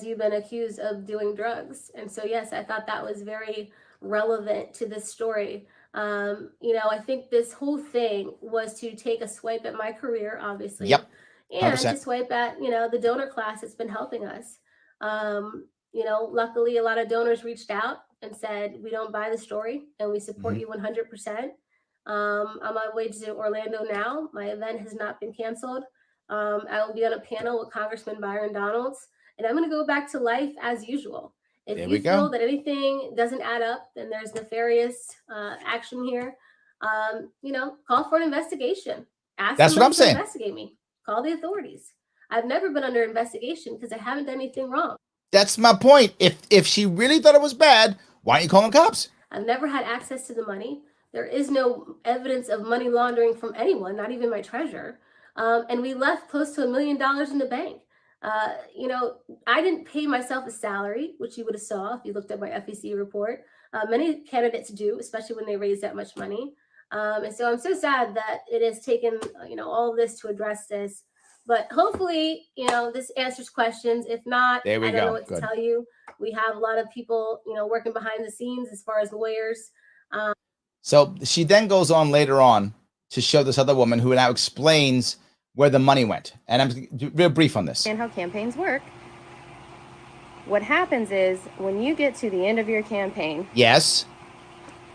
[SPEAKER 3] You've been accused of doing drugs. And so, yes, I thought that was very relevant to this story. You know, I think this whole thing was to take a swipe at my career, obviously.
[SPEAKER 1] Yep. 100%.
[SPEAKER 3] And to swipe at, you know, the donor class that's been helping us. You know, luckily, a lot of donors reached out and said, we don't buy the story and we support you 100%. I'm on my way to Orlando now. My event has not been canceled. I will be on a panel with Congressman Byron Donalds, and I'm going to go back to life as usual. If you feel that anything doesn't add up and there's nefarious action here, you know, call for an investigation.
[SPEAKER 1] That's what I'm saying.
[SPEAKER 3] Investigate me. Call the authorities. I've never been under investigation because I haven't done anything wrong.
[SPEAKER 1] That's my point. If she really thought it was bad, why aren't you calling cops?
[SPEAKER 3] I've never had access to the money. There is no evidence of money laundering from anyone, not even my treasurer. And we left close to $1 million in the bank. You know, I didn't pay myself a salary, which you would have saw if you looked at my FEC report. Many candidates do, especially when they raise that much money. And so I'm so sad that it has taken, you know, all of this to address this. But hopefully, you know, this answers questions. If not, I don't know what to tell you. We have a lot of people, you know, working behind the scenes as far as lawyers.
[SPEAKER 1] So she then goes on later on to show this other woman who now explains where the money went. And I'm real brief on this.
[SPEAKER 4] And how campaigns work. What happens is when you get to the end of your campaign.
[SPEAKER 1] Yes.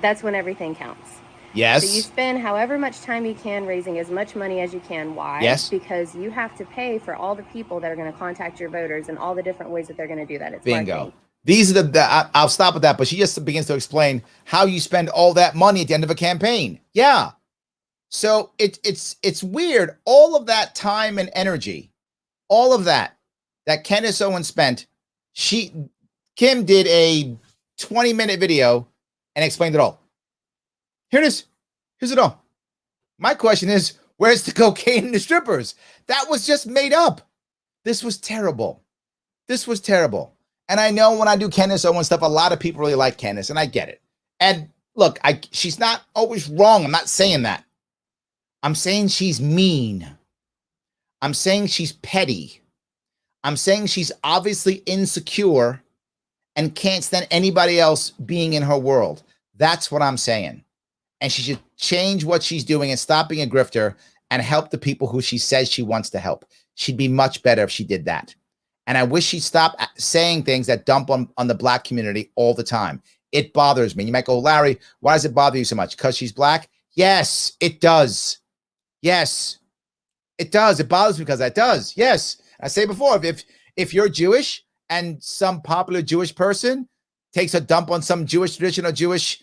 [SPEAKER 4] That's when everything counts.
[SPEAKER 1] Yes.
[SPEAKER 4] So you spend however much time you can raising as much money as you can. Why?
[SPEAKER 1] Yes.
[SPEAKER 4] Because you have to pay for all the people that are going to contact your voters and all the different ways that they're going to do that. It's
[SPEAKER 1] bingo.
[SPEAKER 4] marketing.
[SPEAKER 1] These are I'll stop with that, but she just begins to explain how you spend all that money at the end of a campaign. Yeah. So it's weird. All of that time and energy, all of that Candace Owens spent, Kim did a 20-minute video and explained it all. Here it is. Here's it all. My question is, where's the cocaine and the strippers? That was just made up. This was terrible. This was terrible. And I know when I do Candace Owens stuff, a lot of people really like Candace, and I get it. And look, she's not always wrong. I'm not saying that. I'm saying she's mean. I'm saying she's petty. I'm saying she's obviously insecure and can't stand anybody else being in her world. That's what I'm saying. And she should change what she's doing and stop being a grifter and help the people who she says she wants to help. She'd be much better if she did that. And I wish she'd stop saying things that dump on the black community all the time. It bothers me. You might go, Larry, why does it bother you so much? Because she's black? Yes, it does. Yes, it does. It bothers me because that does. Yes. I say before, if you're Jewish and some popular Jewish person takes a dump on some Jewish tradition or Jewish,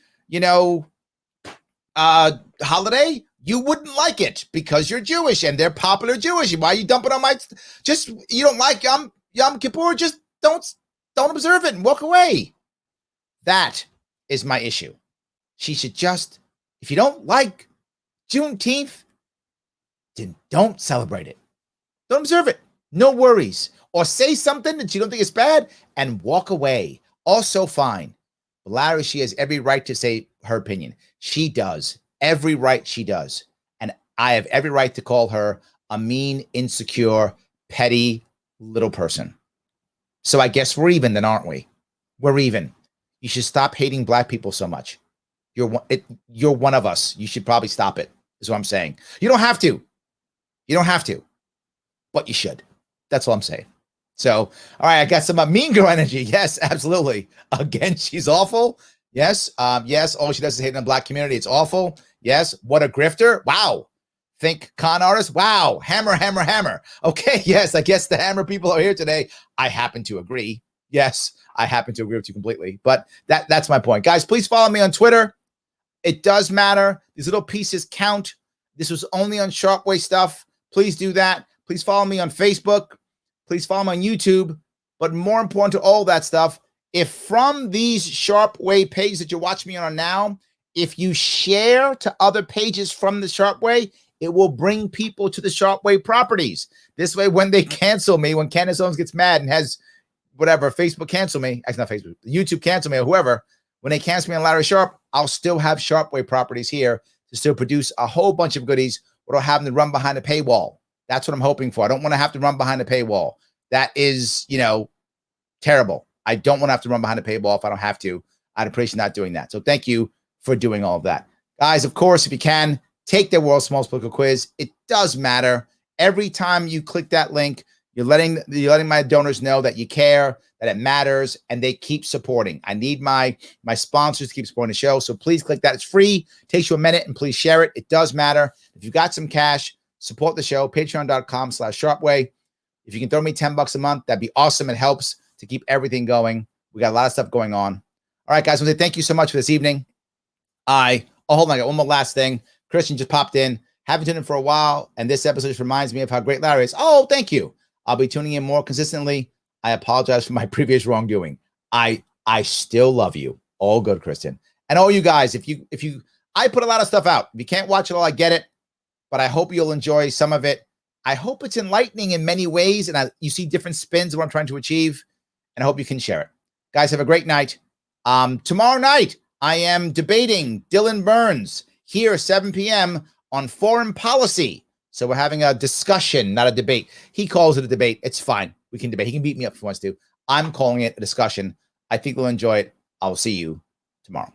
[SPEAKER 1] holiday, you wouldn't like it because you're Jewish and they're popular Jewish. Why are you dumping on my, you don't like Yom Kippur, just don't observe it and walk away. That is my issue. She should just, if you don't like Juneteenth, then don't celebrate it. Don't observe it. No worries. Or say something that you don't think is bad and walk away. Also fine. But Larry, she has every right to say her opinion. She does. Every right she does. And I have every right to call her a mean, insecure, petty little person. So I guess we're even then, aren't we? We're even. You should stop hating black people so much. You're one of us. You should probably stop it, is what I'm saying. You don't have to. You don't have to. But you should. That's all I'm saying. So, all right, I got some mean girl energy. Yes, absolutely. Again, she's awful. Yes. Yes. All she does is hate in the black community. It's awful. Yes. What a grifter. Wow. Think con artist. Wow. Hammer, hammer, hammer. Okay. Yes. I guess the hammer people are here today. I happen to agree. Yes. I happen to agree with you completely. But that's my point. Guys, please follow me on Twitter. It does matter. These little pieces count. This was only on Sharpe stuff. Please do that. Please follow me on Facebook. Please follow me on YouTube. But more important to all that stuff, if from these Sharpe pages that you're watching me on now, if you share to other pages from the Sharpe, it will bring people to the Sharpe properties. This way, when they cancel me, when Candace Owens gets mad and has whatever, Facebook cancel me, actually not Facebook, YouTube cancel me or whoever, when they cancel me on Larry Sharpe, I'll still have Sharpe properties here to still produce a whole bunch of goodies without having to run behind a paywall. That's what I'm hoping for. I don't want to have to run behind a paywall. That is, terrible. I don't want to have to run behind a paywall if I don't have to. I'd appreciate not doing that. So thank you for doing all of that. Guys, of course, if you can, take the World's Smallest Political Quiz. It does matter. Every time you click that link, you're letting my donors know that you care, that it matters, and they keep supporting. I need my sponsors to keep supporting the show. So please click that. It's free. It takes you a minute, and please share it. It does matter. If you've got some cash, support the show. Patreon.com/Sharpe. If you can throw me $10 a month, that'd be awesome. It helps to keep everything going. We got a lot of stuff going on. All right, guys. I want to say thank you so much for this evening. Hold on. I got one more last thing. Christian just popped in. Haven't tuned in for a while, and this episode just reminds me of how great Larry is. Oh, thank you. I'll be tuning in more consistently. I apologize for my previous wrongdoing. I still love you. All good, Christian. And all you guys, I put a lot of stuff out. If you can't watch it all, I get it. But I hope you'll enjoy some of it. I hope it's enlightening in many ways, and you see different spins of what I'm trying to achieve, and I hope you can share it. Guys, have a great night. Tomorrow night, I am debating Dylan Burns here, 7 p.m. on foreign policy. So we're having a discussion, not a debate. He calls it a debate. It's fine. We can debate. He can beat me up if he wants to. I'm calling it a discussion. I think we'll enjoy it. I'll see you tomorrow.